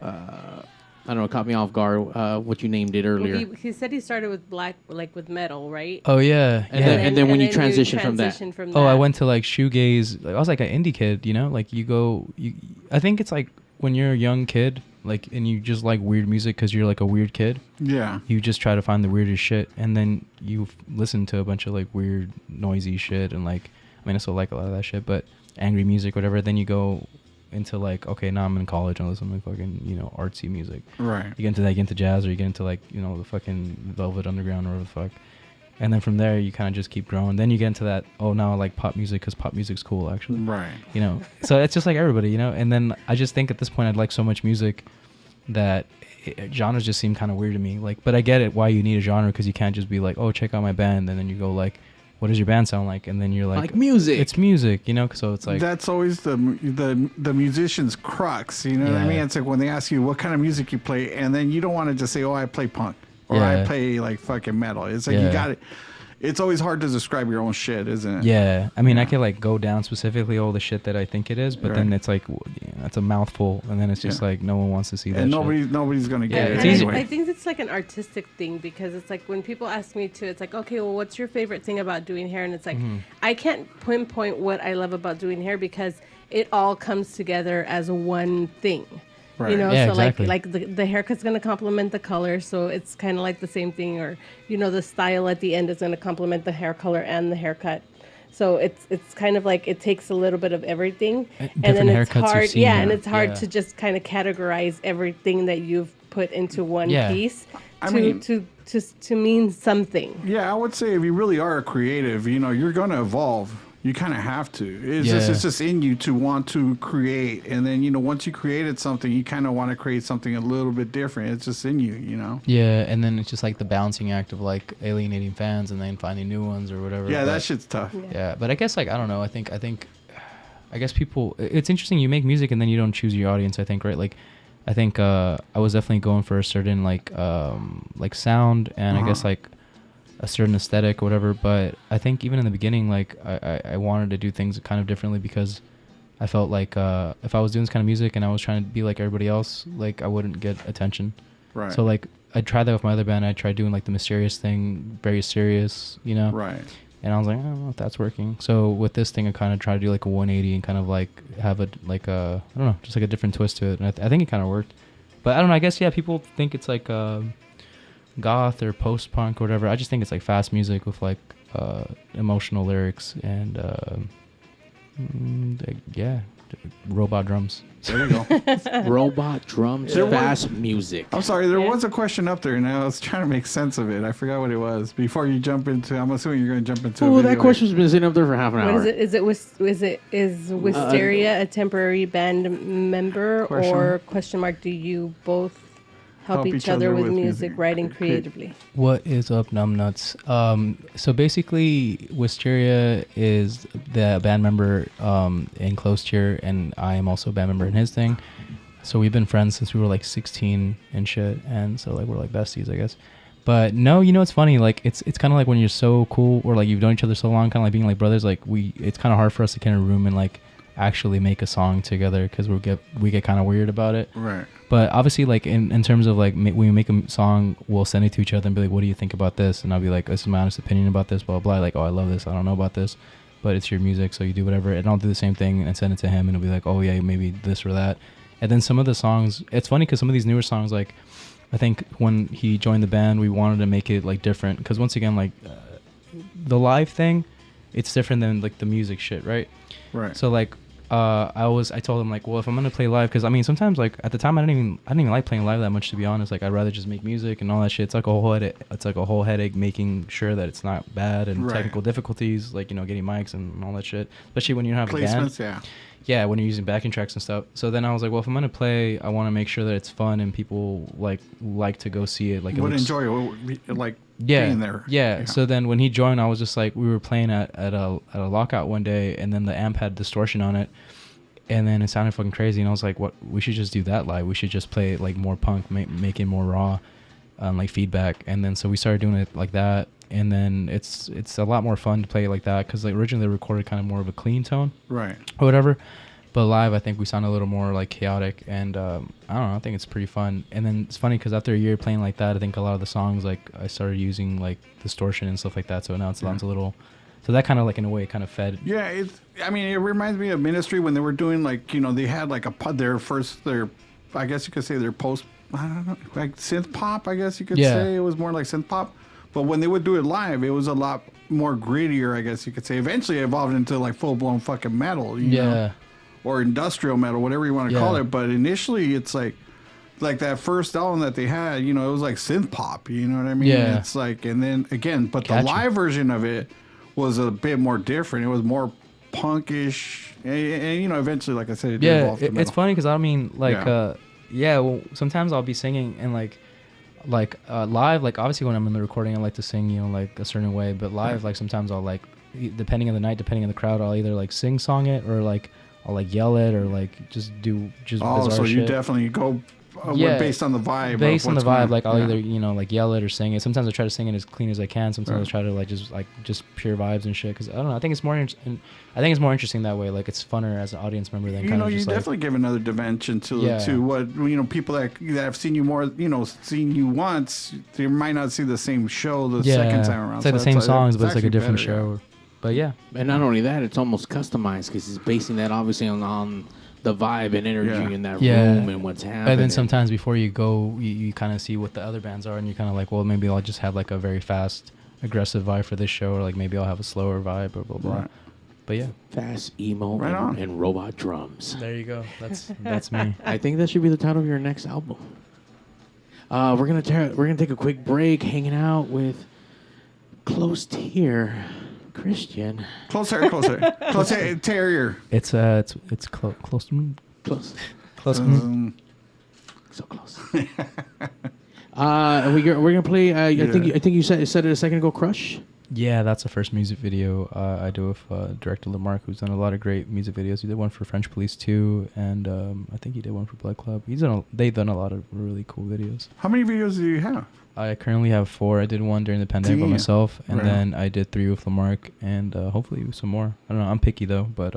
I don't know, it caught me off guard, what you named it earlier. He said he started with with metal, right? Oh yeah. And then when you transition from that. Oh, I went to like shoegaze. Like, I was like an indie kid, you know. Like I think it's like when you're a young kid, like, and you just like weird music because you're like a weird kid. Yeah. You just try to find the weirdest shit, and then you listen to a bunch of like weird, noisy shit, and like, I mean, I still like a lot of that shit, but angry music, whatever. Then you go into like, okay, now I'm in college and listen to fucking, you know, artsy music. Right. You get into jazz, or you get into like, you know, the fucking Velvet Underground or whatever the fuck. And then from there, you kind of just keep growing. Then you get into that, oh, now I like pop music because pop music's cool, actually. Right. You know, so it's just like everybody, you know. And then I just think at this point, I'd like so much music that genres just seem kind of weird to me. Like, but I get it why you need a genre, because you can't just be like, oh, check out my band, and then you go like, what does your band sound like? And then you're like music. It's music, you know. So it's like that's always the musician's crux. You know what I mean? It's like when they ask you what kind of music you play, and then you don't want to just say, oh, I play punk or I play like fucking metal. It's like you got it. It's always hard to describe your own shit, isn't it? Yeah, I mean, I could like go down specifically all the shit that I think it is, but then it's like that's a mouthful, and then it's just like no one wants to see that. And shit. nobody's gonna get it it's easy. anyway. I think it's like an artistic thing, because it's like when people ask me to, it's like, okay, well, what's your favorite thing about doing hair? And it's like, I can't pinpoint what I love about doing hair, because it all comes together as one thing. Right. You know, Yeah, so exactly. like the haircut's going to complement the color, so it's kind of like the same thing. Or, you know, the style at the end is going to complement the hair color and the haircut. So it's kind of like it takes a little bit of everything, and then it's hard. Yeah, and it's hard to just kind of categorize everything that you've put into one piece to mean something. Yeah, I would say if you really are a creative, you know, you're gonna evolve. You kind of have to. It's just in you to want to create, and then, you know, once you created something, you kind of want to create something a little bit different. It's just in you, you know. Yeah, and then it's just like the balancing act of like alienating fans and then finding new ones or whatever. Yeah, but, that shit's tough. Yeah, but I guess like I don't know. I think I guess people. It's interesting. You make music and then you don't choose your audience. I think, right? Like, I think I was definitely going for a certain like sound and I guess like a certain aesthetic or whatever, but I think even in the beginning, like I wanted to do things kind of differently, because I felt like if I was doing this kind of music and I was trying to be like everybody else, like I wouldn't get attention. Right. So like I tried that with my other band. I tried doing like the mysterious thing, very serious, you know. Right. And I was like, I don't know if that's working. So with this thing, I kind of try to do like a 180 and kind of like have a like a I don't know, just like a different twist to it. And I think it kind of worked. But I don't know. I guess people think it's like goth or post-punk or whatever. I just think it's like fast music with like emotional lyrics and robot drums. There you go. Robot drums, fast music. I'm sorry, there was a question up there, and I was trying to make sense of it. I forgot what it was. Before you jump into, I'm assuming you're going to jump into. Oh, that question's been sitting up there for half an hour. What is it? Is Wisteria a temporary band member, or question mark? Do you both help each other with music, writing creatively? What is up, numbnuts? So basically, Wisteria is the band member in Close Tier, and I am also a band member in his thing. So we've been friends since we were like 16 and shit, and so like we're like besties, I guess. But no, you know, it's funny. Like it's kind of like when you're so cool, or like you've known each other so long, kind of like being like brothers. Like it's kind of hard for us to get in a room and like actually make a song together, because we get kind of weird about it. Right. But obviously, like in terms of like when we make a song, we'll send it to each other and be like, "What do you think about this?" And I'll be like, "This is my honest opinion about this." Blah blah. Like, "Oh, I love this. I don't know about this, but it's your music, so you do whatever." And I'll do the same thing and send it to him, and he'll be like, "Oh yeah, maybe this or that." And then some of the songs, it's funny because some of these newer songs, like I think when he joined the band, we wanted to make it like different, because once again, like the live thing, it's different than like the music shit, right? Right. So like. I told him like, well, if I'm gonna play live, because I mean sometimes like at the time I didn't even like playing live that much, to be honest. Like I'd rather just make music and all that shit. It's like a whole headache making sure that it's not bad, and technical difficulties, like, you know, getting mics and all that shit, especially when you don't have a band. Yeah, when you're using backing tracks and stuff. So then I was like, well, if I'm gonna play, I want to make sure that it's fun and people like to go see it. Like, would enjoy it, being there. Yeah. So then when he joined, I was just like, we were playing at a lockout one day, and then the amp had distortion on it, and then it sounded fucking crazy. And I was like, what? We should just do that live. We should just play it like more punk, make it more raw, like feedback. And then so we started doing it like that. And then it's a lot more fun to play it like that because like originally they recorded kind of more of a clean tone, right, or whatever. But live, I think we sound a little more like chaotic, and I don't know. I think it's pretty fun. And then it's funny because after a year playing like that, I think a lot of the songs like I started using like distortion and stuff like that. So now it sounds a little. So that kind of like in a way kind of fed. Yeah, it reminds me of Ministry when they were doing like they had like their I guess you could say their post, I don't know, like synth pop. I guess you could say it was more like synth pop. But when they would do it live, it was a lot more grittier, I guess you could say. Eventually it evolved into like full-blown fucking metal, you know? Or industrial metal, whatever you want to call it. But initially it's like that first album that they had, it was like synth pop, you know what I mean? Yeah. It's like, and then again, but the live version of it was a bit more different. It was more punkish. And eventually, like I said, it evolved to metal. It's funny because I mean, like, well, sometimes I'll be singing and like live, like obviously when I'm in the recording I like to sing like a certain way, but live like sometimes I'll like, depending on the night, depending on the crowd, I'll either like sing song it or like I'll like yell it or like just bizarre so you shit. Definitely go based on the vibe. Based on the vibe, like I'll either like yell it or sing it. Sometimes I try to sing it as clean as I can. Sometimes I try to like just pure vibes and shit. Because I don't know. I think it's more interesting that way. Like it's funner as an audience member than kind of just you definitely give another dimension to what people that have seen you more. Seen you once, they might not see the same show the second time around. It's like the same songs, but it's like a different show. But yeah. And not only that, it's almost customized because he's basing that obviously on the vibe and energy in that room and what's happening. And then sometimes before you go, you kind of see what the other bands are, and you're kind of like, well, maybe I'll just have like a very fast, aggressive vibe for this show, or like maybe I'll have a slower vibe, or blah blah. Right. But yeah, fast emo and robot drums. There you go. That's me. I think that should be the title of your next album. We're gonna take a quick break, hanging out with Close Tier Christian. Closer. Close Terrier. It's close. Close. So close. And we're gonna play. I think you said it a second ago. Crush. Yeah, that's the first music video I do with director Lamarck, who's done a lot of great music videos. He did one for French Police 2, and I think he did one for Blood Club. They've done a lot of really cool videos. How many videos do you have? I currently have 4. I did one during the pandemic by myself, and then I did 3 with Lamarck, and hopefully some more. I don't know. I'm picky though, but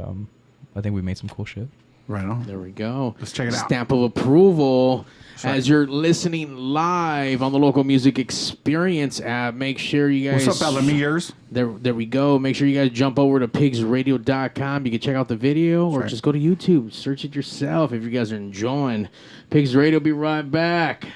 I think we made some cool shit. Right on. There we go. Let's check it out. Stamp of approval as you're listening live on the Local Music Experience app. Make sure you guys... What's up, Alamers? There we go. Make sure you guys jump over to pigzradio.com. You can check out the video or just go to YouTube. Search it yourself if you guys are enjoying. Pigs Radio, be right back.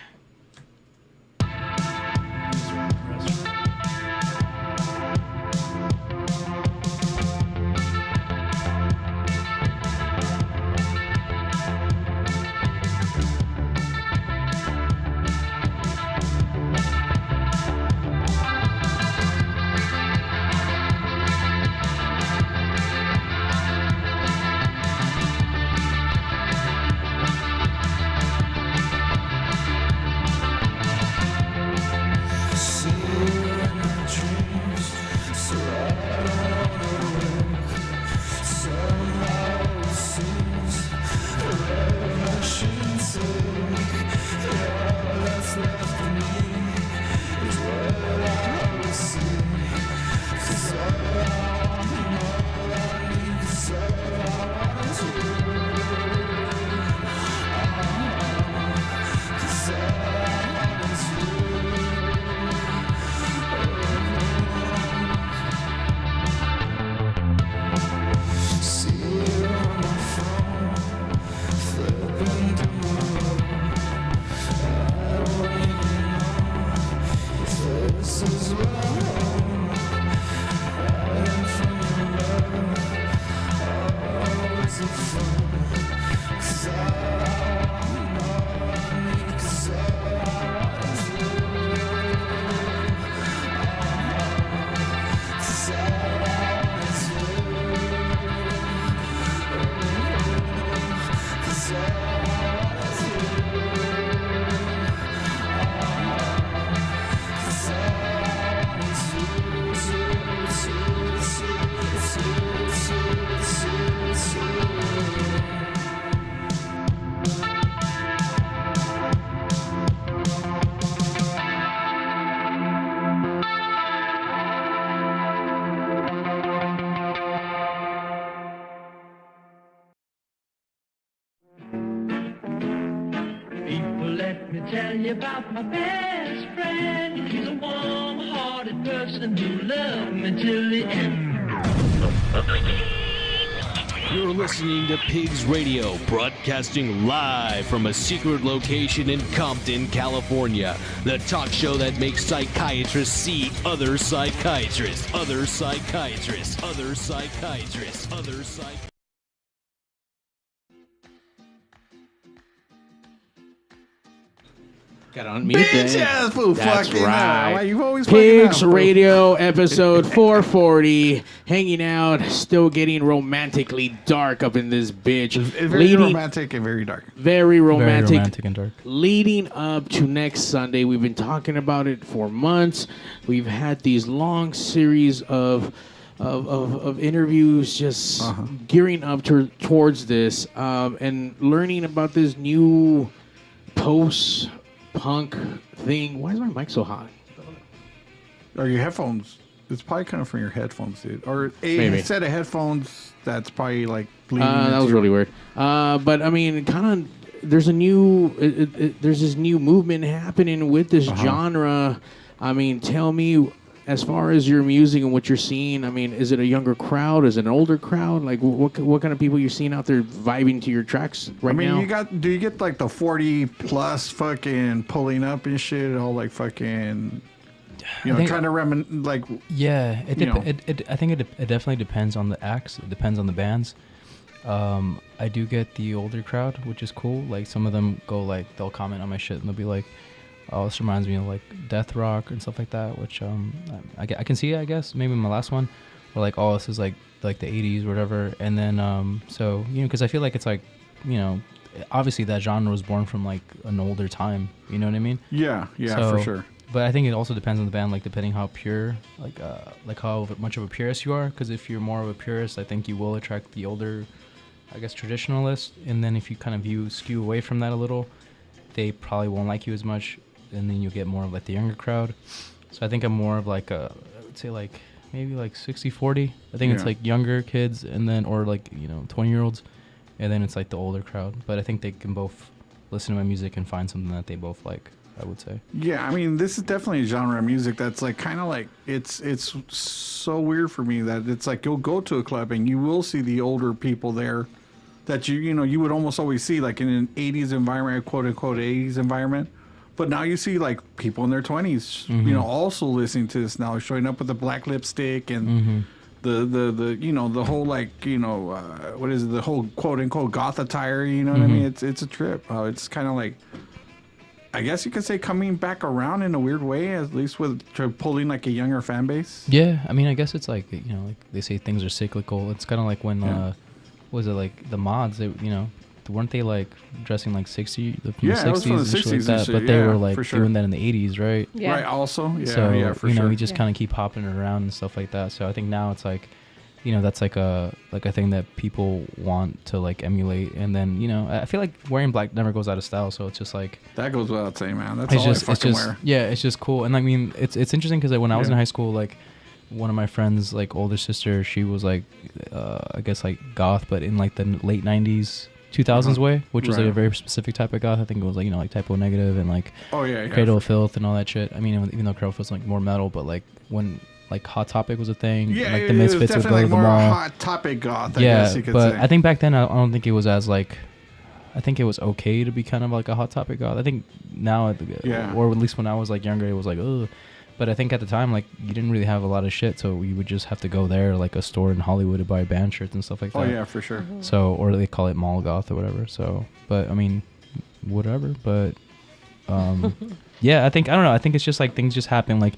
Let me tell you about my best friend. He's a warm-hearted person who loved me till the end. You're listening to Pigs Radio, broadcasting live from a secret location in Compton, California. The talk show that makes psychiatrists see other psychiatrists, other psychiatrists, other psychiatrists, other psychiatrists. Got to unmute Bitch that. ass fool That's fucking right. Why you always Pigs fucking up, fool? Radio episode 440. Hanging out, still getting romantically dark up in this bitch. It's very romantic and very dark. Very romantic. Very romantic and dark. Leading up to next Sunday, we've been talking about it for months. We've had these long series of interviews just gearing up towards this and learning about this new post-punk thing. Why is my mic so hot? Or your headphones. It's probably coming from your headphones, dude. Or Maybe. a set of headphones that's probably like bleeding. That was really weird. But I mean, kind of, there's a new, there's this new movement happening with this genre. I mean, tell me, as far as your music and what you're seeing, I mean, is it a younger crowd? Is it an older crowd? Like, what kind of people you're seeing out there vibing to your tracks right now? I mean, do you get like the 40 plus fucking pulling up and shit, all like fucking, you know, trying to like. Yeah, it I think it definitely depends on the acts. It depends on the bands. I do get the older crowd, which is cool. Like some of them go like they'll comment on my shit and they'll be like, "Oh, this reminds me of like death rock and stuff like that." Which I can see it, I guess. Maybe my last one, or like, "Oh, this is like the 80s or whatever." And then so you know, because I feel like it's like, you know, obviously that genre was born from like an older time. You know what I mean? Yeah, So, for sure. But I think it also depends on the band, like depending how pure, like how much of a purist you are. Because if you're more of a purist, I think you will attract the older, I guess, traditionalists. And then if you kind of skew away from that a little, they probably won't like you as much. And then you'll get more of like the younger crowd. So I think I'm more of like I would say like maybe like 60-40. I think it's like younger kids and then, or like, you know, 20-year-olds. And then it's like the older crowd. But I think they can both listen to my music and find something that they both like, I would say. Yeah, I mean, this is definitely a genre of music that's like kind of like it's so weird for me that it's like you'll go to a club and you will see the older people there that you know you would almost always see like in an 80s environment, quote unquote 80s environment. But now you see like people in their 20s, you know, also listening to this now, showing up with the black lipstick and the you know the whole like you know what is it, the whole quote unquote goth attire. You know what I mean? It's a trip. It's kind of like, I guess you could say, coming back around in a weird way, at least with pulling like a younger fan base. Yeah, I mean, I guess it's like, you know, like they say things are cyclical. It's kind of like when, was it like the mods? They, you know, weren't they like dressing like 60s, from the 60s, it was from the and shit 60s like that? and shit, But they were like for sure. doing that in the 80s, right? Yeah. Right. Also, yeah, So yeah, for you know, sure. we just kind of keep hopping it around and stuff like that. So I think now it's like, you know, that's like a thing that people want to like emulate. And then, you know, I feel like wearing black never goes out of style. So it's just like, That goes without saying, man. That's it's all just, I fucking it's just, wear. yeah, it's just cool. And I mean, it's interesting because when I was Yeah. in high school, like one of my friends, like older sister, she was like, I guess like goth, but in like the late 90s, 2000s way, which was like a Right. very specific type of goth. I think it was like, you know, like Typo Negative and like Oh yeah, yeah. Cradle of Filth and all that shit. I mean, even though Cradle of Filth's like more metal, but like when like Hot Topic was a thing, Yeah, like it the was Misfits would go definitely to the more mall. hot topic goth. I Yeah, guess you could but say. I think back then I don't think it was as like, I think it was okay to be kind of like a Hot Topic goth. I think now, Yeah. or at least when I was like younger, it was like, ugh. But I think at the time, like, you didn't really have a lot of shit, so you would just have to go there, like a store in Hollywood, to buy band shirts and stuff like that. Oh yeah, for sure. So, or they call it mall goth or whatever. So, but I mean, whatever. But, yeah, I don't know. I think it's just like things just happen. Like,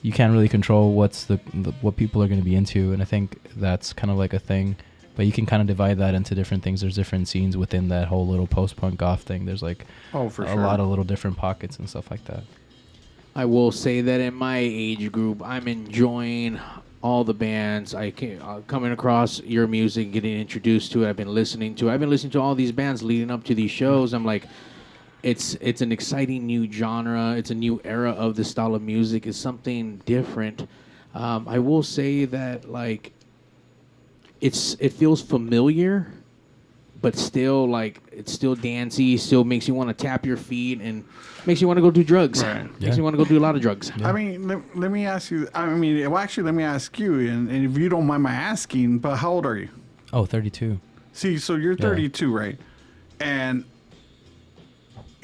you can't really control what people are going to be into, and I think that's kind of like a thing. But you can kind of divide that into different things. There's different scenes within that whole little post-punk goth thing. There's like Oh, for a sure. lot of little different pockets and stuff like that. I will say that in my age group, I'm enjoying all the bands. Coming across your music, getting introduced to it. I've been listening to all these bands leading up to these shows. I'm like, it's an exciting new genre. It's a new era of the style of music. It's something different. I will say that like it feels familiar, but still like it's still dancey, still makes you want to tap your feet and makes you want to go do drugs. Right. Makes you want to go do a lot of drugs. I mean, let me ask you. I mean, well, actually, let me ask you, and if you don't mind my asking, but how old are you? Oh, 32. See, so you're 32, right? And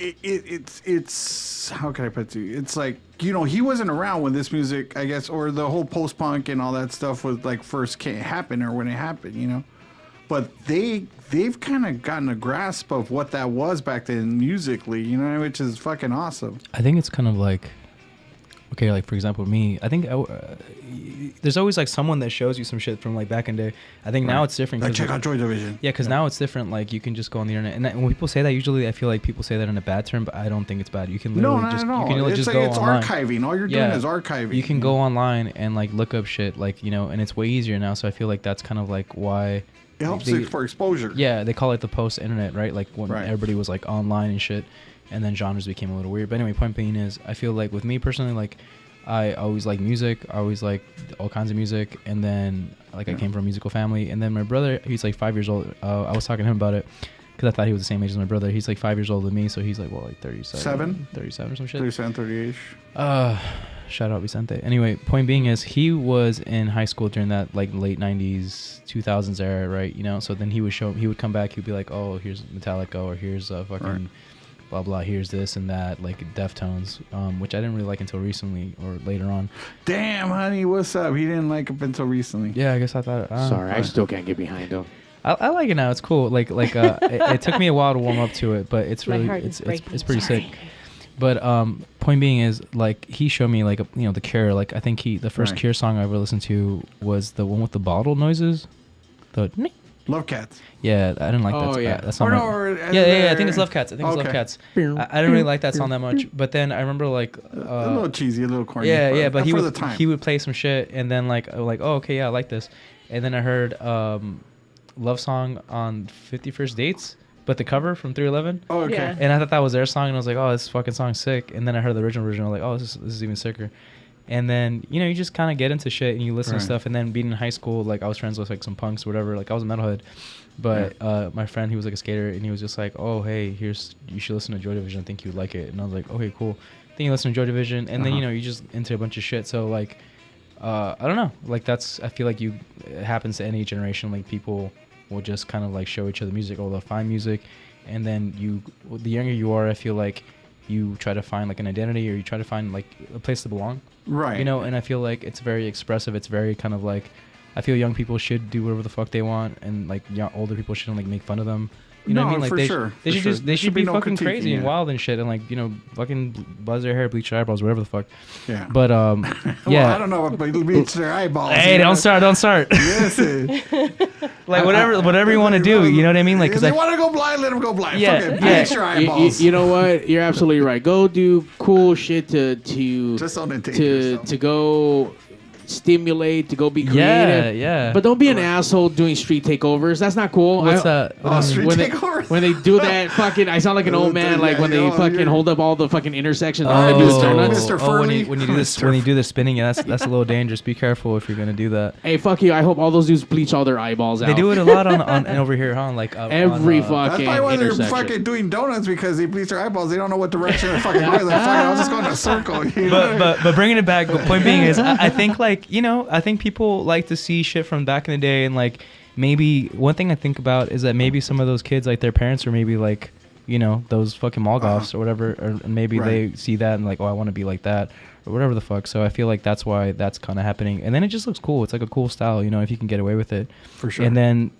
it's how can I put it to you? It's like, you know, he wasn't around when this music, I guess, or the whole post-punk and all that stuff was like first happened or when it happened, you know. But they've kind of gotten a grasp of what that was back then musically, you know, which is fucking awesome. I think it's kind of like, okay, like for example, me, I think there's always like someone that shows you some shit from like back in the day. I think now it's different. Like check out Joy Division. Yeah, because now it's different. Like you can just go on the internet, and when people say that, usually I feel like people say that in a bad term, but I don't think it's bad. You can literally No. you can literally It's just like go it's online. archiving. All you're doing is archiving. You can go online and like look up shit, like, you know, and it's way easier now. So I feel like that's kind of like why It helps it for exposure. Yeah, they call it the post-internet, right? Like when everybody was like online and shit, and then genres became a little weird. But anyway, point being is, I feel like with me personally, like I always like music. I always like all kinds of music, and then like I came from a musical family, and then my brother, he's like 5 years old. I was talking to him about it because I thought he was the same age as my brother. He's like 5 years older than me, so he's like, well, like 37 or some shit. 37, 38. Shout out Vicente. Anyway, point being is, he was in high school during that like late 90s, 2000s era, right? You know, so then he would come back, he'd be like, oh, here's Metallica, or here's fucking blah blah, here's this and that, like Deftones, which I didn't really like until recently or later on. Damn, honey, what's up? He didn't like it until recently. Yeah, I guess I thought. Sorry, I still can't get behind him. I like it now. It's cool. It took me a while to warm up to it, but it's really it's pretty sick. But point being is, like, he showed me like The Cure. Like I think the first Cure song I ever listened to was the one with the bottle noises. Love Cats. Yeah, I didn't like that. Oh, yeah. That song. I think it's Love Cats. I didn't really like that song that much. But then I remember like a little cheesy, a little corny. Yeah, but he would play some shit, and then like oh, okay, yeah, I like this. And then I heard Love Song on 50 First Dates, but the cover from 311. Oh, okay. Yeah. And I thought that was their song, and I was like, oh, this fucking song's sick. And then I heard the original version. I was like, oh, this is even sicker. And then, you know, you just kind of get into shit and you listen to stuff. And then being in high school, like I was friends with like some punks or whatever. Like I was a metalhead, but my friend, he was like a skater, and he was just like, oh, hey, you should listen to Joy Division. I think you'd like it. And I was like, okay, cool. Then you listen to Joy Division, and then, you know, you just into a bunch of shit. So like, I don't know. Like I feel like it happens to any generation. Like people will just kind of like show each other music, or they'll find music. And then the younger you are, I feel like you try to find like an identity, or you try to find like a place to belong. Right. You know, and I feel like it's very expressive. It's very kind of like, I feel young people should do whatever the fuck they want, and like older people shouldn't like make fun of them. You know what I mean? Like they should be fucking crazy and wild and shit, and like, you know, fucking buzz their hair, bleach their eyebrows, whatever the fuck. Yeah. But well, I don't know about bleach their eyeballs. Hey, don't start. Listen. Like whatever you want to do, you know what I mean? Like, if they want to go blind, let them go blind. Yeah, bleach their eyeballs. You know what? You're absolutely right. Go do cool shit to just don't endanger yourself. To go stimulate, to go be creative. Yeah. But don't be an asshole doing street takeovers. That's not cool. What's that? Street takeovers? When they do that, fucking, I sound like an old man. Like when they fucking hold up all the fucking intersections. Mr. Furley. When you do the spinning, that's a little dangerous. Be careful if you're gonna do that. Hey, fuck you. I hope all those dudes bleach all their eyeballs out. They do it a lot on over here, huh? Like every fucking. That's probably why they're fucking doing donuts, because they bleach their eyeballs. They don't know what direction they're fucking going. I'll just go in a circle. You know? But bringing it back. The point being is, I think like, you know, I think people like to see shit from back in the day, and like maybe one thing I think about is that maybe some of those kids, like their parents are maybe like, you know, those fucking Molgoths or whatever, or maybe they see that and like, oh, I want to be like that or whatever the fuck. So I feel like that's why that's kind of happening, and then it just looks cool. It's like a cool style, you know, if you can get away with it. For sure. And then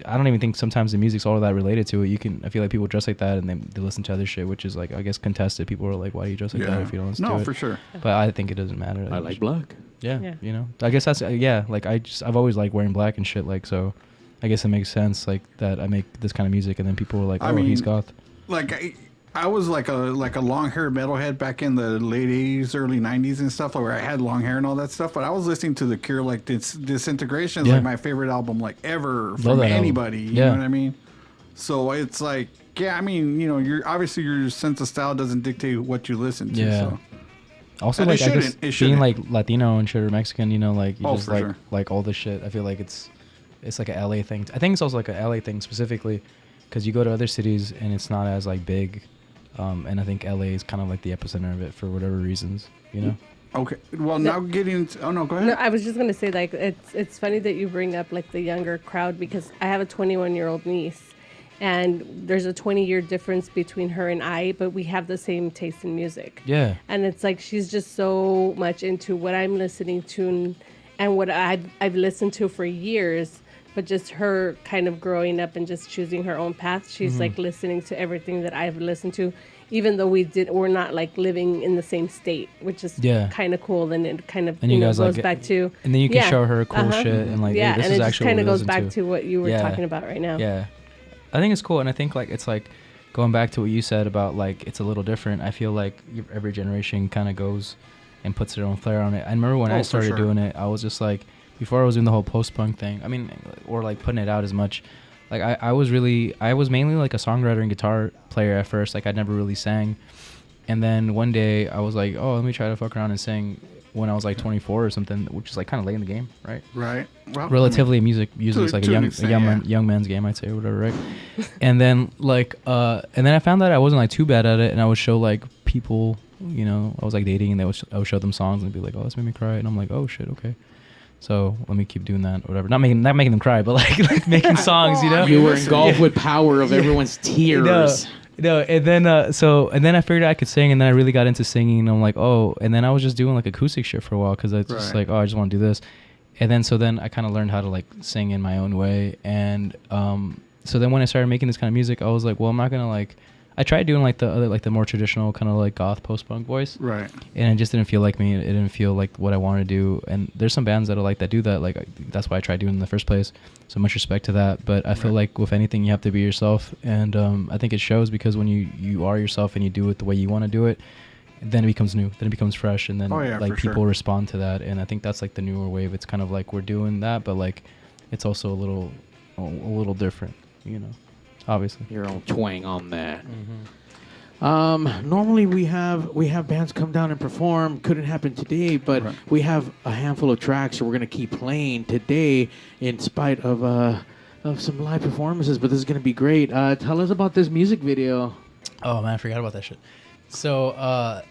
I don't even think sometimes the music's all that related to it. I feel like people dress like that and they listen to other shit, which is like, I guess, contested. People are like, why do you dress like that if you don't listen to it? No, for sure. But I think it doesn't matter. I like black. Yeah, you know, I guess that's like I've always liked wearing black and shit, like, so I guess it makes sense like that I make this kind of music, and then people are like, oh, he's goth. Like I was like a long haired metalhead back in the late 80s, early 90s and stuff, where I had long hair and all that stuff, but I was listening to The Cure, like Disintegration is like my favorite album like ever from anybody. You know what I mean? So it's like, I mean, you know, your sense of style doesn't dictate what you listen to. Yeah. So. Also, like, I guess being like Latino and shit, or Mexican, you know, like you just like all this shit. I feel like it's like a LA thing. I think it's also like a LA thing specifically, because you go to other cities and it's not as like big, and I think LA is kind of like the epicenter of it for whatever reasons, you know. Okay. Well, now getting into, oh no, go ahead. No, I was just gonna say, like, it's funny that you bring up like the younger crowd, because I have a 21-year-old niece, and there's a 20-year difference between her and I, but we have the same taste in music. Yeah. And it's like she's just so much into what I'm listening to and what I've listened to for years, but just her kind of growing up and just choosing her own path. She's like listening to everything that I've listened to, even though we're not like living in the same state, which is kind of cool. And it kind of, and you guys goes like back to, and then you can show her cool shit and like, hey, this and is it actually just kind of what we goes back listen to what you were talking about right now. Yeah. I think it's cool, and I think like it's like going back to what you said about like it's a little different. I feel like every generation kind of goes and puts their own flair on it. I remember when I started doing it, I was just like, before I was doing the whole post-punk thing, I mean, or like putting it out as much, like I was mainly like a songwriter and guitar player at first. Like I never really sang, and then one day I was like, oh, let me try to fuck around and sing when I was like 24 or something, which is like kind of late in the game, right? Right. Well, Relatively, music usually is like a young man's game, I'd say, or whatever, right? And then like and then I found that I wasn't like too bad at it, and I would show like people, you know, I was like dating, and I would show them songs and be like, oh, this made me cry, and I'm like, oh shit, okay. So let me keep doing that, or whatever. Not making them cry, but like making songs, you know. You were engulfed with power of everyone's tears. No, and then I figured I could sing, and then I really got into singing, and I'm like, oh, and then I was just doing like acoustic shit for a while, because I was just like, oh, I just want to do this, and then I kind of learned how to like sing in my own way, and so then when I started making this kind of music, I was like, well, I'm not gonna like. I tried doing like the other, like the more traditional kind of like goth post-punk voice, right? And it just didn't feel like me. It didn't feel like what I wanted to do. And there's some bands that are like that do that. Like that's why I tried doing it in the first place. So much respect to that. But I feel like with anything, you have to be yourself, and I think it shows, because when you are yourself and you do it the way you want to do it, then it becomes new. Then it becomes fresh, and then like people respond to that. And I think that's like the newer wave. It's kind of like we're doing that, but like it's also a little different, you know. Obviously, your own twang on that. Normally we have bands come down and perform. Couldn't happen today, but we have a handful of tracks that we're gonna keep playing today, in spite of some live performances. But this is gonna be great. Tell us about this music video. Oh man, I forgot about that shit. So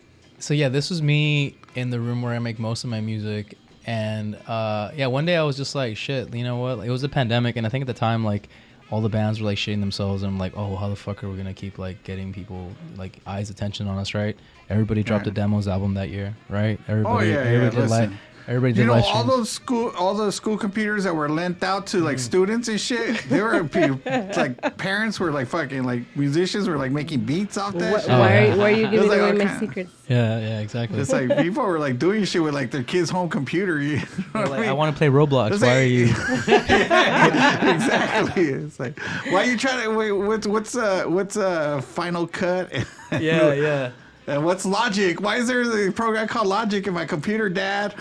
yeah, this was me in the room where I make most of my music, and one day I was just like, shit, you know what? It was a pandemic, and I think at the time like, all the bands were like shitting themselves, and I'm like, oh, how the fuck are we gonna keep like getting people like eyes attention on us, right? Everybody dropped a demos album that year, right? Everybody did live streams. all the school computers that were lent out to like students and shit. They were like parents were like fucking like musicians were like making beats off that. Why are you giving away my secrets? Yeah, exactly. It's like people were like doing shit with like their kids' home computer. You know like, I want to play Roblox. Why are you? Exactly. It's like, why are you trying to wait? What's Final Cut? Yeah. And what's Logic? Why is there a program called Logic in my computer, Dad?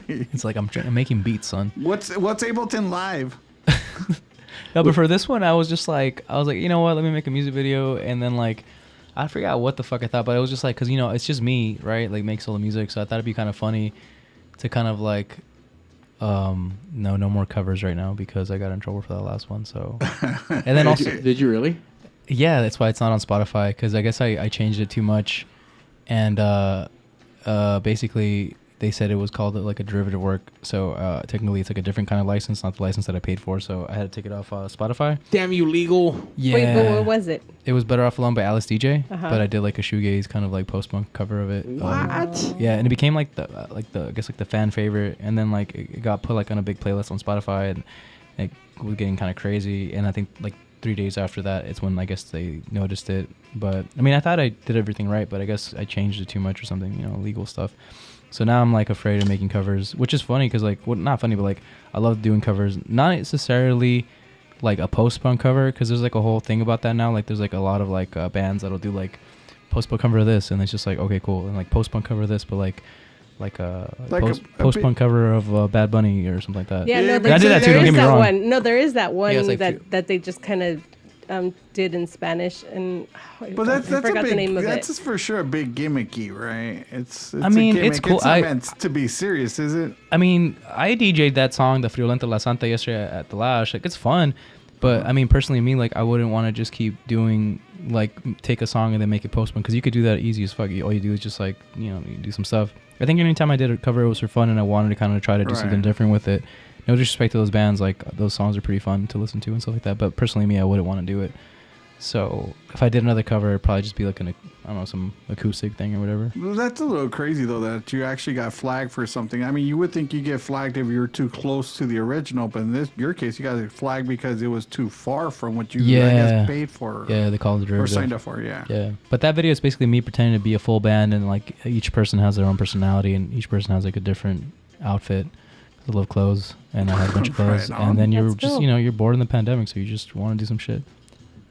It's like I'm making beats, son. What's Ableton Live? No, but for this one, I was like, you know what? Let me make a music video, and then like, I forgot what the fuck I thought, but it was just like, cause you know, it's just me, right? Like makes all the music, so I thought it'd be kind of funny to kind of like, no more covers right now because I got in trouble for that last one. So, and then also, did you really? Yeah, that's why it's not on Spotify, because I guess I changed it too much, and basically they said it was called like a derivative work, so technically it's like a different kind of license, not the license that I paid for, so I had to take it off Spotify. Damn you, legal. Yeah. Wait, but what was it? It was Better Off Alone by Alice DJ, but I did like a shoegaze kind of like post-punk cover of it. What? Yeah, and it became like the I guess like the fan favorite, and then like it got put like on a big playlist on Spotify, and it was getting kind of crazy, and I think like 3 days after that, it's when I guess they noticed it. But I mean, I thought I did everything right, but I guess I changed it too much or something, you know, legal stuff. So now I'm like afraid of making covers, which is funny because like, well, not funny, but like I love doing covers, not necessarily like a post-punk cover, because there's like a whole thing about that now. Like there's like a lot of like bands that'll do like post-punk cover of this, and it's just like, okay, cool, and like post-punk cover of this, but like a post-punk cover of Bad Bunny or something like that. Yeah, no, I did that too. Don't get me wrong. No, there is that one like that they just kind of did in Spanish, and but I forgot the name of it. That's for sure a big gimmicky, right? It's I mean, a gimmick. it's cool. It's not meant to be serious, is it? I mean, I DJ'd that song, the Friolenta La Santa, yesterday at the Lash. Like, it's fun, But I mean, personally, me, like, I wouldn't want to just keep doing, like, take a song and then make it post one, because you could do that easy as fuck. All you do is just, like, you know, you do some stuff. I think anytime I did a cover, it was for fun, and I wanted to kind of try to do something different with it. No disrespect to those bands, like, those songs are pretty fun to listen to and stuff like that. But personally, me, I wouldn't want to do it. So if I did another cover, it'd probably just be like I don't know, some acoustic thing or whatever. Well, that's a little crazy though that you actually got flagged for something. I mean, you would think you get flagged if you were too close to the original, but in your case, you got flagged because it was too far from what you I guess paid for. Yeah, they call it derivative. Or signed up for. Yeah. Yeah, but that video is basically me pretending to be a full band, and like each person has their own personality, and each person has like a different outfit. I love clothes, and I had a bunch of clothes, and then you're just cool. You know, you're bored in the pandemic, so you just want to do some shit.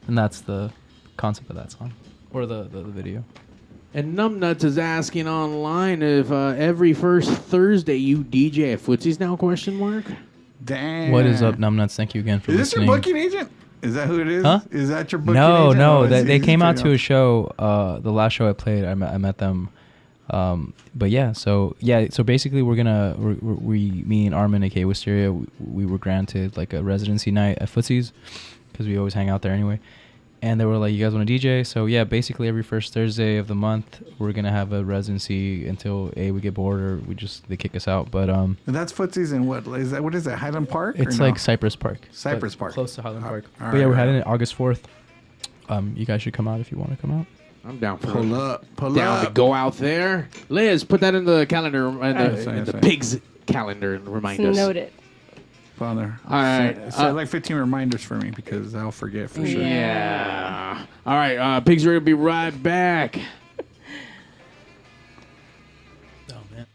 And that's the concept of that song, or the video. And Numbnuts is asking online if every first Thursday you DJ at Footsie's now, question mark? Damn. What is up, Numbnuts? Thank you again for listening. Is this your booking agent? Is that who it is? Huh? Is that your booking agent? No. They came out to a show. The last show I played, I met them. But yeah, so basically me and Armin, aka Wisteria, we were granted like a residency night at Footsie's, because we always hang out there anyway. And they were like, you guys want to DJ? So yeah, basically every first Thursday of the month, we're going to have a residency until we get bored or they kick us out. But and that's Footsie's in what is that, Highland Park? It's like Cypress Park. Cypress Park. Close to Highland Park. But yeah, we're having it August 4th. You guys should come out if you want to come out. I'm down for Pull up. To go out there. Liz, put that in the calendar, in the Pigz calendar, and remind us. Note it. On there. All right. Set like 15 reminders for me, because I'll forget for sure. Yeah. All right. PigzRadio will be right back. Oh, man.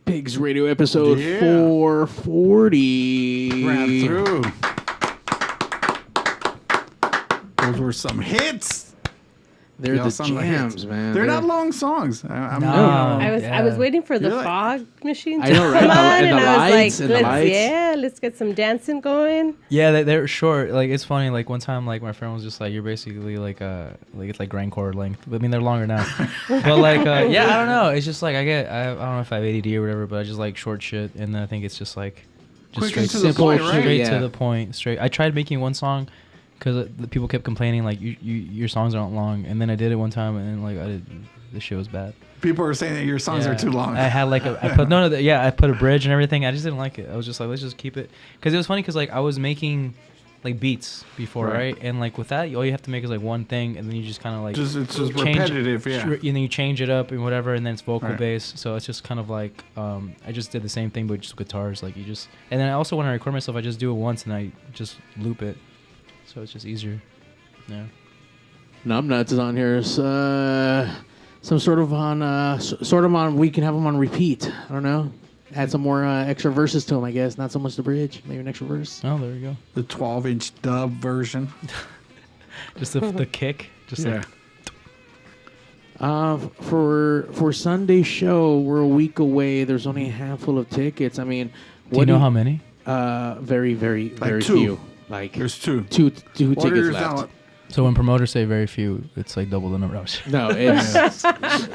Pigs Radio episode Yeah. 440. Ran through. Those were some hits. They're Y'all the sound like jams, hits. man. They're not long songs. I'm No. I was waiting for the You're like- fog machine to I know, right? come The- on, and and the I was lights, like, and the lights. let's get some dancing going. Yeah, they're short. Like it's funny. Like one time, like my friend was just like, "You're basically like it's like grindcore length." I mean, they're longer now. But like, yeah, I don't know. It's just like I don't know if I have ADD or whatever, but I just like short shit, and I think it's just like Quick straight and to the simple point, shit. right? straight Yeah. to the point. Straight. I tried making one song because the people kept complaining like your songs aren't long, and then I did it one time, and then like the shit was bad. People are saying that your songs Yeah. are too long. I had like I put I put a bridge and everything. I just didn't like it. I was just like, let's just keep it, because it was funny because like I was making like beats before, Right. right? And like with that, all you have to make is like one thing, and then you just kind of like It's just change- repetitive, yeah. And then you change it up and whatever, and then it's vocal Right. based. So it's just kind of like I just did the same thing, but just guitars. Like you just, and then I also when I record myself, I just do it once and I just loop it, so it's just easier. Yeah. Numbnuts is on here. Some sort of on. We can have them on repeat. I don't know. Add some more extra verses to them, I guess. Not so much the bridge. Maybe an extra verse. Oh, there you go. The 12-inch dub version. Just the kick. Just Yeah. like For Sunday's show, we're a week away. There's only a handful of tickets. I mean, do you know how many? Very, very, very two. few. Like There's two. two Order tickets yours left. down. So when promoters say very few, it's like double the number. No, it's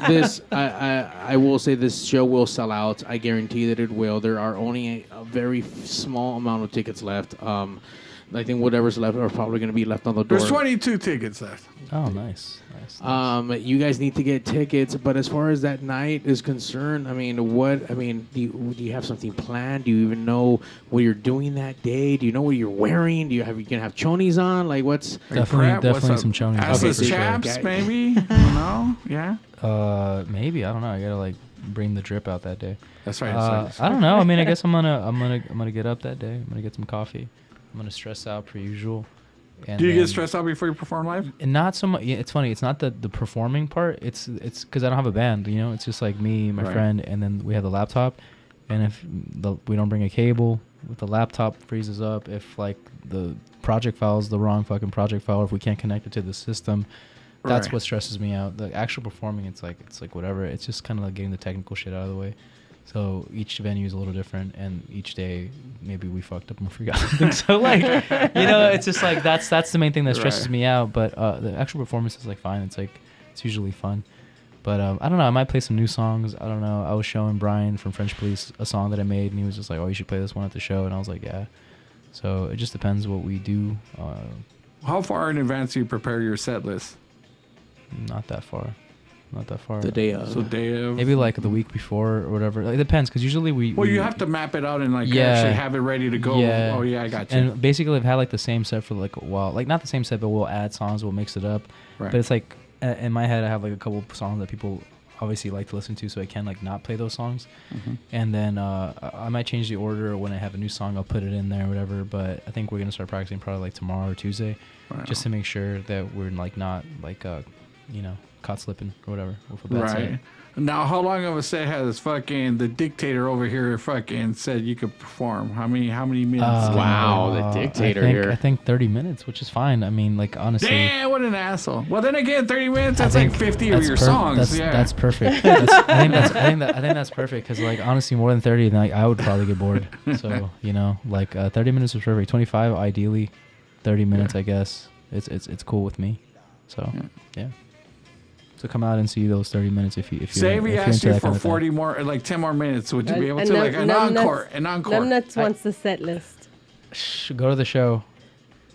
this. I will say this show will sell out. I guarantee that it will. There are only a very small amount of tickets left. I think whatever's left are probably going to be left on the door. There's 22 tickets left. Oh, nice. You guys need to get tickets, but as far as that night is concerned, I mean, do you have something planned? Do you even know what you're doing that day? Do you know what you're wearing? You gonna have chonies on? Like what's Definitely some chonies. Assless Okay, for sure. chaps, Okay. maybe? I don't know. Yeah. Maybe, I don't know. I gotta like bring the drip out that day. That's right. I don't know. I mean, I guess I'm gonna get up that day. I'm gonna get some coffee. I'm gonna stress out per usual. And Do you then- get stressed out before you perform live? And not so much. Yeah, it's funny. It's not the performing part. It's because I don't have a band. You know, it's just like me, my Right. friend, and then we have the laptop. And if we don't bring a cable, if the laptop freezes up, if like the project file is the wrong fucking project file, or if we can't connect it to the system, that's Right. what stresses me out. The actual performing, it's like whatever. It's just kind of like getting the technical shit out of the way. So each venue is a little different, and each day maybe we fucked up and forgot something. So like, it's just like that's the main thing that stresses Right. me out. But the actual performance is like fine. It's usually fun. But I don't know. I might play some new songs. I don't know. I was showing Brian from French Police a song that I made, and he was just like, "Oh, you should play this one at the show." And I was like, "Yeah." So it just depends what we do. How far in advance do you prepare your set list? Not that far. the day of? So day of. Maybe like the week before or whatever. Like, it depends, because usually Well, you have to map it out and like Yeah. actually have it ready to go. Yeah. Oh yeah, I got you. And basically, I've had like the same set for like a while. Like not the same set, but we'll add songs, we'll mix it up. Right. But it's like in my head, I have like a couple songs that people obviously like to listen to, so I can like not play those songs. Mm-hmm. And then I might change the order, or when I have a new song, I'll put it in there or whatever. But I think we're gonna start practicing probably like tomorrow or Tuesday, Right. just to make sure that we're like not like caught slipping or whatever. With a bad Right. set. Now, how long of a set has fucking the dictator over here fucking said you could perform? How many minutes? Wow, the dictator here. I think 30 minutes, which is fine. I mean, like, honestly. Damn, what an asshole. Well, then again, 30 minutes, that's like 50 of your songs. That's perfect. I think that's perfect because, like, honestly, more than 30, then I would probably get bored. So, 30 minutes is perfect. 25, ideally. 30 minutes, I guess. It's cool with me. So, yeah. So come out and see those 30 minutes if you Say if he asked you for 40 more, like 10 more minutes, would you be able to? Like an encore. Numbnuts wants the set list. Go to the show.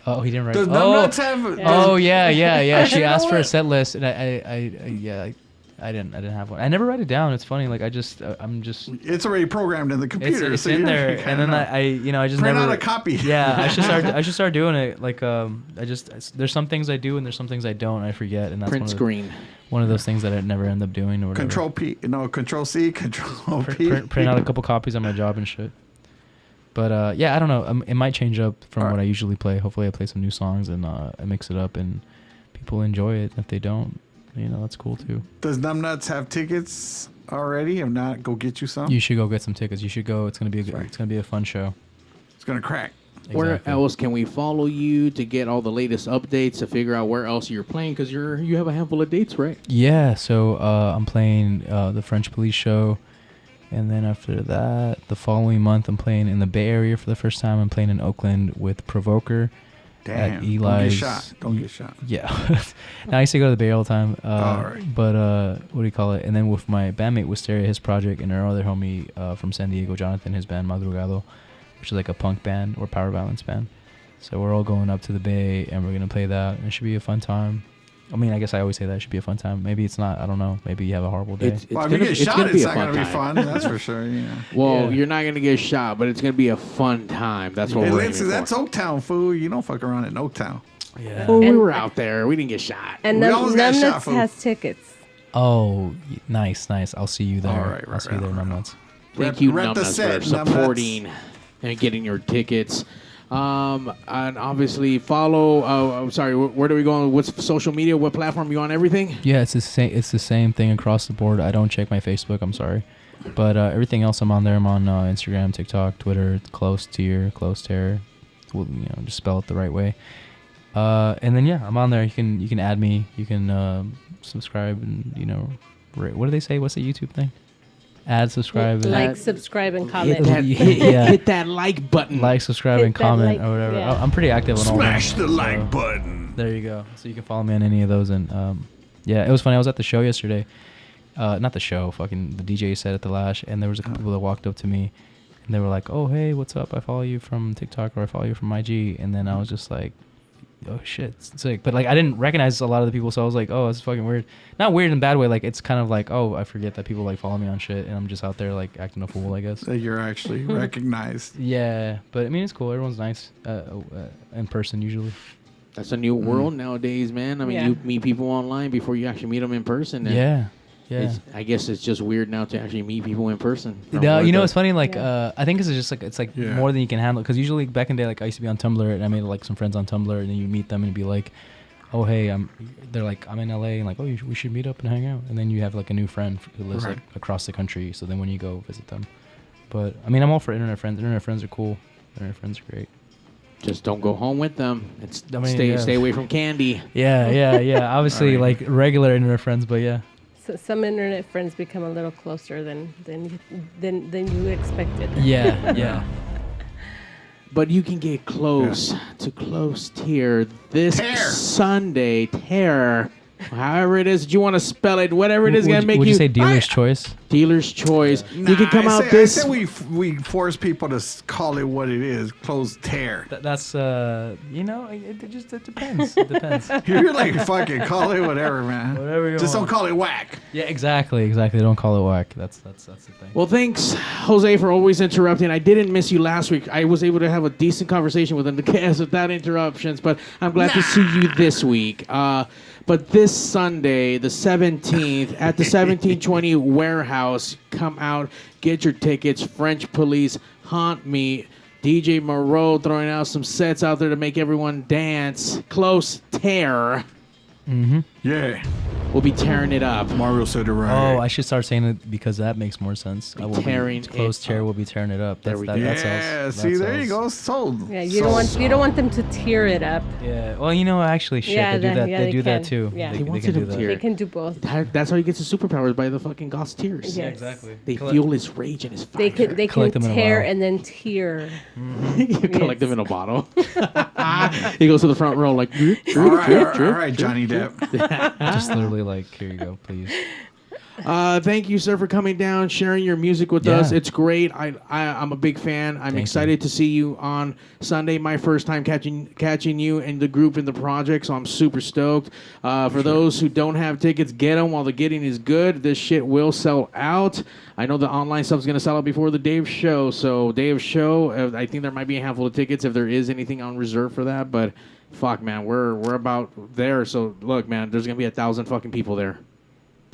Oh, he didn't write. Does Numbnuts have? Oh yeah. She asked for a set list, and I didn't have one. I never write it down. It's funny. Like I'm just. It's already programmed in the computer. It's in there, and then I just print never out a copy. Yeah, I should start doing it. Like there's some things I do and there's some things I don't. I forget, and that's Print screen. One of those things that I never end up doing. Or whatever. Control C, Control P. Print out a couple copies on my job and shit. But I don't know. It might change up from what I usually play. Hopefully, I play some new songs and I mix it up and people enjoy it. If they don't, that's cool too. Does Numbnuts have tickets already? If not, go get you some. You should go get some tickets. You should go. It's gonna be a fun show. It's gonna crack. Exactly. Where else can we follow you to get all the latest updates to figure out where else you're playing? Because you have a handful of dates, right? Yeah. So I'm playing the French Police show, and then after that, the following month, I'm playing in the Bay Area for the first time. I'm playing in Oakland with Provoker. Damn. At Eli's. Don't get shot. Yeah. Now I used to go to the Bay all the time. All right. But what do you call it? And then with my bandmate Wisteria, his project, and our other homie from San Diego, Jonathan, his band Madrugado, which is like a punk band or power balance band. So we're all going up to the Bay and we're going to play that. And it should be a fun time. I mean, I guess I always say that it should be a fun time. Maybe it's not. I don't know. Maybe you have a horrible day. If you get shot, it's not going to be fun. That's for sure. Yeah. Well, you're not going to get shot, but it's going to be a fun time. That's what we're aiming for. That's Oaktown, fool. You don't fuck around in Oaktown. Yeah. Well, we were out there. We didn't get shot. And Numbnuts has tickets. Oh, nice. I'll see you there. All right, I'll see you there, Numbnuts. Thank you, Numbnuts, for supporting and getting your tickets. And obviously follow. I'm sorry. Where do we go? What's social media? What platform you on? Everything? Yeah, it's the same thing across the board. I don't check my Facebook. I'm sorry, but everything else I'm on there. I'm on Instagram, TikTok, Twitter. Close Tear. Well, just spell it the right way. And then I'm on there. You can add me. You can subscribe and what do they say? What's the YouTube thing? Add, subscribe, Subscribe, and comment. Hit that like button. Like, subscribe, and comment or whatever. Yeah. I'm pretty active on all. Smash the like button. There you go. So you can follow me on any of those. And it was funny. I was at the show yesterday. Not the show. Fucking the DJ set at the Lash, and there was a couple people that walked up to me, and they were like, "Oh, hey, what's up? I follow you from TikTok or I follow you from IG." And then I was just like, oh shit, it's sick. But like I didn't recognize a lot of the people, so I was like, oh, it's fucking weird. Not weird in a bad way, like it's kind of like, oh, I forget that people like follow me on shit and I'm just out there like acting a fool, I guess. That you're actually recognized. Yeah, but I mean it's cool. Everyone's nice in person usually. That's a new world nowadays, man. I mean, you meet people online before you actually meet them in person. And yeah. I guess it's just weird now to actually meet people in person. No, it's funny. Like, I think it's just like more than you can handle. Because usually back in the day, like I used to be on Tumblr and I made like some friends on Tumblr, and then you meet them and be like, oh hey, they're like I'm in LA and like we should meet up and hang out, and then you have like a new friend who lives like across the country. So then when you go visit them, but I mean I'm all for internet friends. Internet friends are cool. Internet friends are great. Just don't go home with them. Stay away from candy. Yeah. Obviously, like regular internet friends, but yeah. So some internet friends become a little closer than you expected. Yeah. But you can get close to Close Tier this Sunday. However it is that you want to spell it, whatever it is going to make you... Would you say dealer's choice? Dealer's choice. Nah, you can come out this... I say we force people to call it what it is. Close tear. That's, it just depends. It depends. You're like, fucking call it whatever, man. Whatever you just want. don't call it whack. Yeah, exactly. Don't call it whack. That's the thing. Well, thanks, Jose, for always interrupting. I didn't miss you last week. I was able to have a decent conversation with the guests without interruptions, but I'm glad to see you this week. But this Sunday, the 17th, at the 1720 Warehouse, come out, get your tickets. French Police, Haunt Me, DJ Moreau throwing out some sets out there to make everyone dance. Close Tear. Mm-hmm. Yeah. We'll be tearing it up. Mario said it right. Oh, I should start saying it because that makes more sense. Closed chair will be tearing it up. There we go. Yeah, see, there you go. Sold. Yeah, you don't want them to tear it up. Yeah. Well, actually, shit, Yeah, they do that. yeah, they they do that can. too. Yeah. They He can wants it to do that. tear. They can do both. That's how he gets his superpowers, by the fucking God's tears. Yes. Exactly. They fuel his rage and his fire. They can Collect them in a tear vial. and then tear. You collect them in a bottle. He goes to the front row like. All right, Johnny Depp. Just literally like, here you go, please. Thank you, sir, for coming down, sharing your music with us. It's great. I'm a big fan. I'm excited to see you on Sunday. My first time catching you and the group in the project, so I'm super stoked. For those who don't have tickets, get them while the getting is good. This shit will sell out. I know the online stuff's going to sell out before the day of show. So day of show, I think there might be a handful of tickets if there is anything on reserve for that. But fuck, man, we're about there. So look, man, there's going to be 1,000 fucking people there.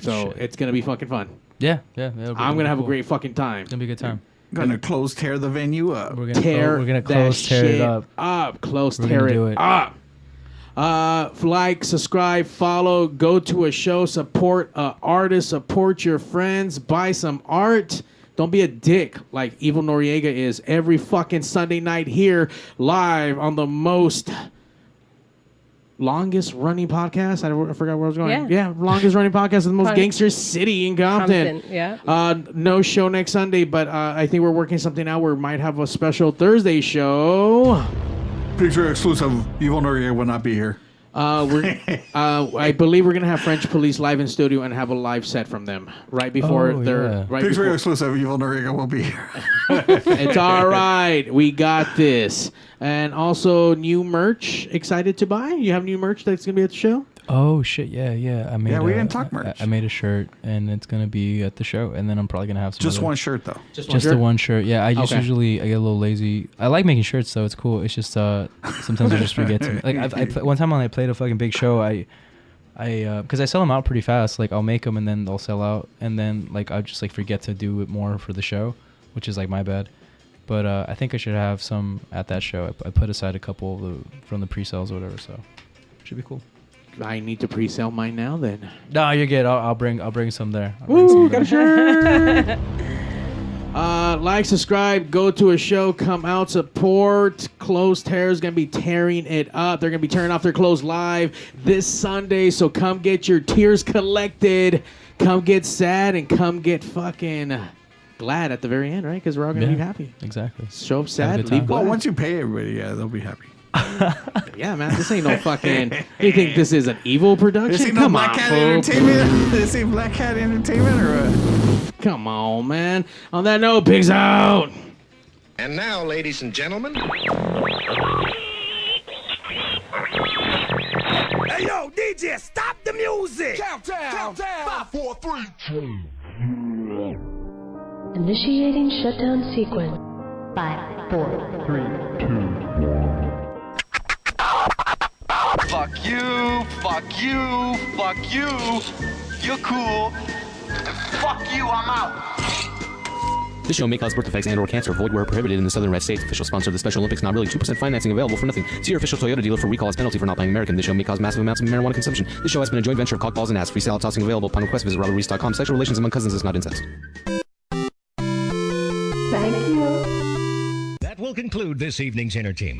So it's going to be fucking fun. Yeah. I'm going to have a great fucking time. It's going to be a good time. Gonna tear the venue up. We're gonna close tear it up. Tear it up. Like, subscribe, follow, go to a show, support an artist, support your friends, buy some art. Don't be a dick like Evil Noriega is every fucking Sunday night here live on the longest running podcast. I forgot where I was going. Yeah, longest running podcast in the most gangster city in Compton. Yeah. No show next Sunday, but I think we're working something out. We might have a special Thursday show. PigzRadio exclusive. Evil Noriega will not be here. I believe we're gonna have French Police live in studio and have a live set from them right before PigzRadio exclusive. Evil Noriega will be here. It's all right. We got this. And also new merch. Excited to buy? You have new merch that's gonna be at the show? Oh shit! Yeah. We didn't talk merch. I made a shirt and it's gonna be at the show, and then I'm probably gonna have some. Just one shirt though. Just the one shirt. Yeah, I just usually I get a little lazy. I like making shirts though. It's cool. It's just sometimes I just forget to. Like one time when I played a fucking big show, I because I sell them out pretty fast. Like I'll make them and then they'll sell out, and then like I'll just like forget to do it more for the show, which is like my bad. But I think I should have some at that show. I put aside a couple from the pre-sales or whatever, so should be cool. I need to pre-sale mine now then. No, you're good. I'll bring some there. Got a shirt. Like, subscribe, go to a show, come out, support. Closed Tear is going to be tearing it up. They're going to be tearing off their clothes live this Sunday, so come get your tears collected. Come get sad and come get fucking glad at the very end, right? Because we're all going to leave happy. Exactly. Show up sad, leave glad. Well, once you pay everybody, they'll be happy. Yeah, man, this ain't no fucking. You think this is an evil production? This ain't no Black Hat Entertainment. This ain't Black Hat Entertainment or what? Come on, man. On that note, Pigz out. And now, ladies and gentlemen. Hey, yo, DJ, stop the music. Countdown. 5, 4, 3, 2. Initiating shutdown sequence. 5, 4, 3, 2, 1. Fuck you, fuck you, fuck you. You're cool. Fuck you, I'm out. This show may cause birth defects and/or cancer. Void where prohibited in the Southern Red States. Official sponsor of the Special Olympics. Not really. 2% financing available for nothing. See your official Toyota dealer for recall as penalty for not buying American. This show may cause massive amounts of marijuana consumption. This show has been a joint venture of cockballs and ass. Free salad tossing available upon request. Visit robertreese.com. Sexual relations among cousins is not incest. Thank you. That will conclude this evening's entertainment.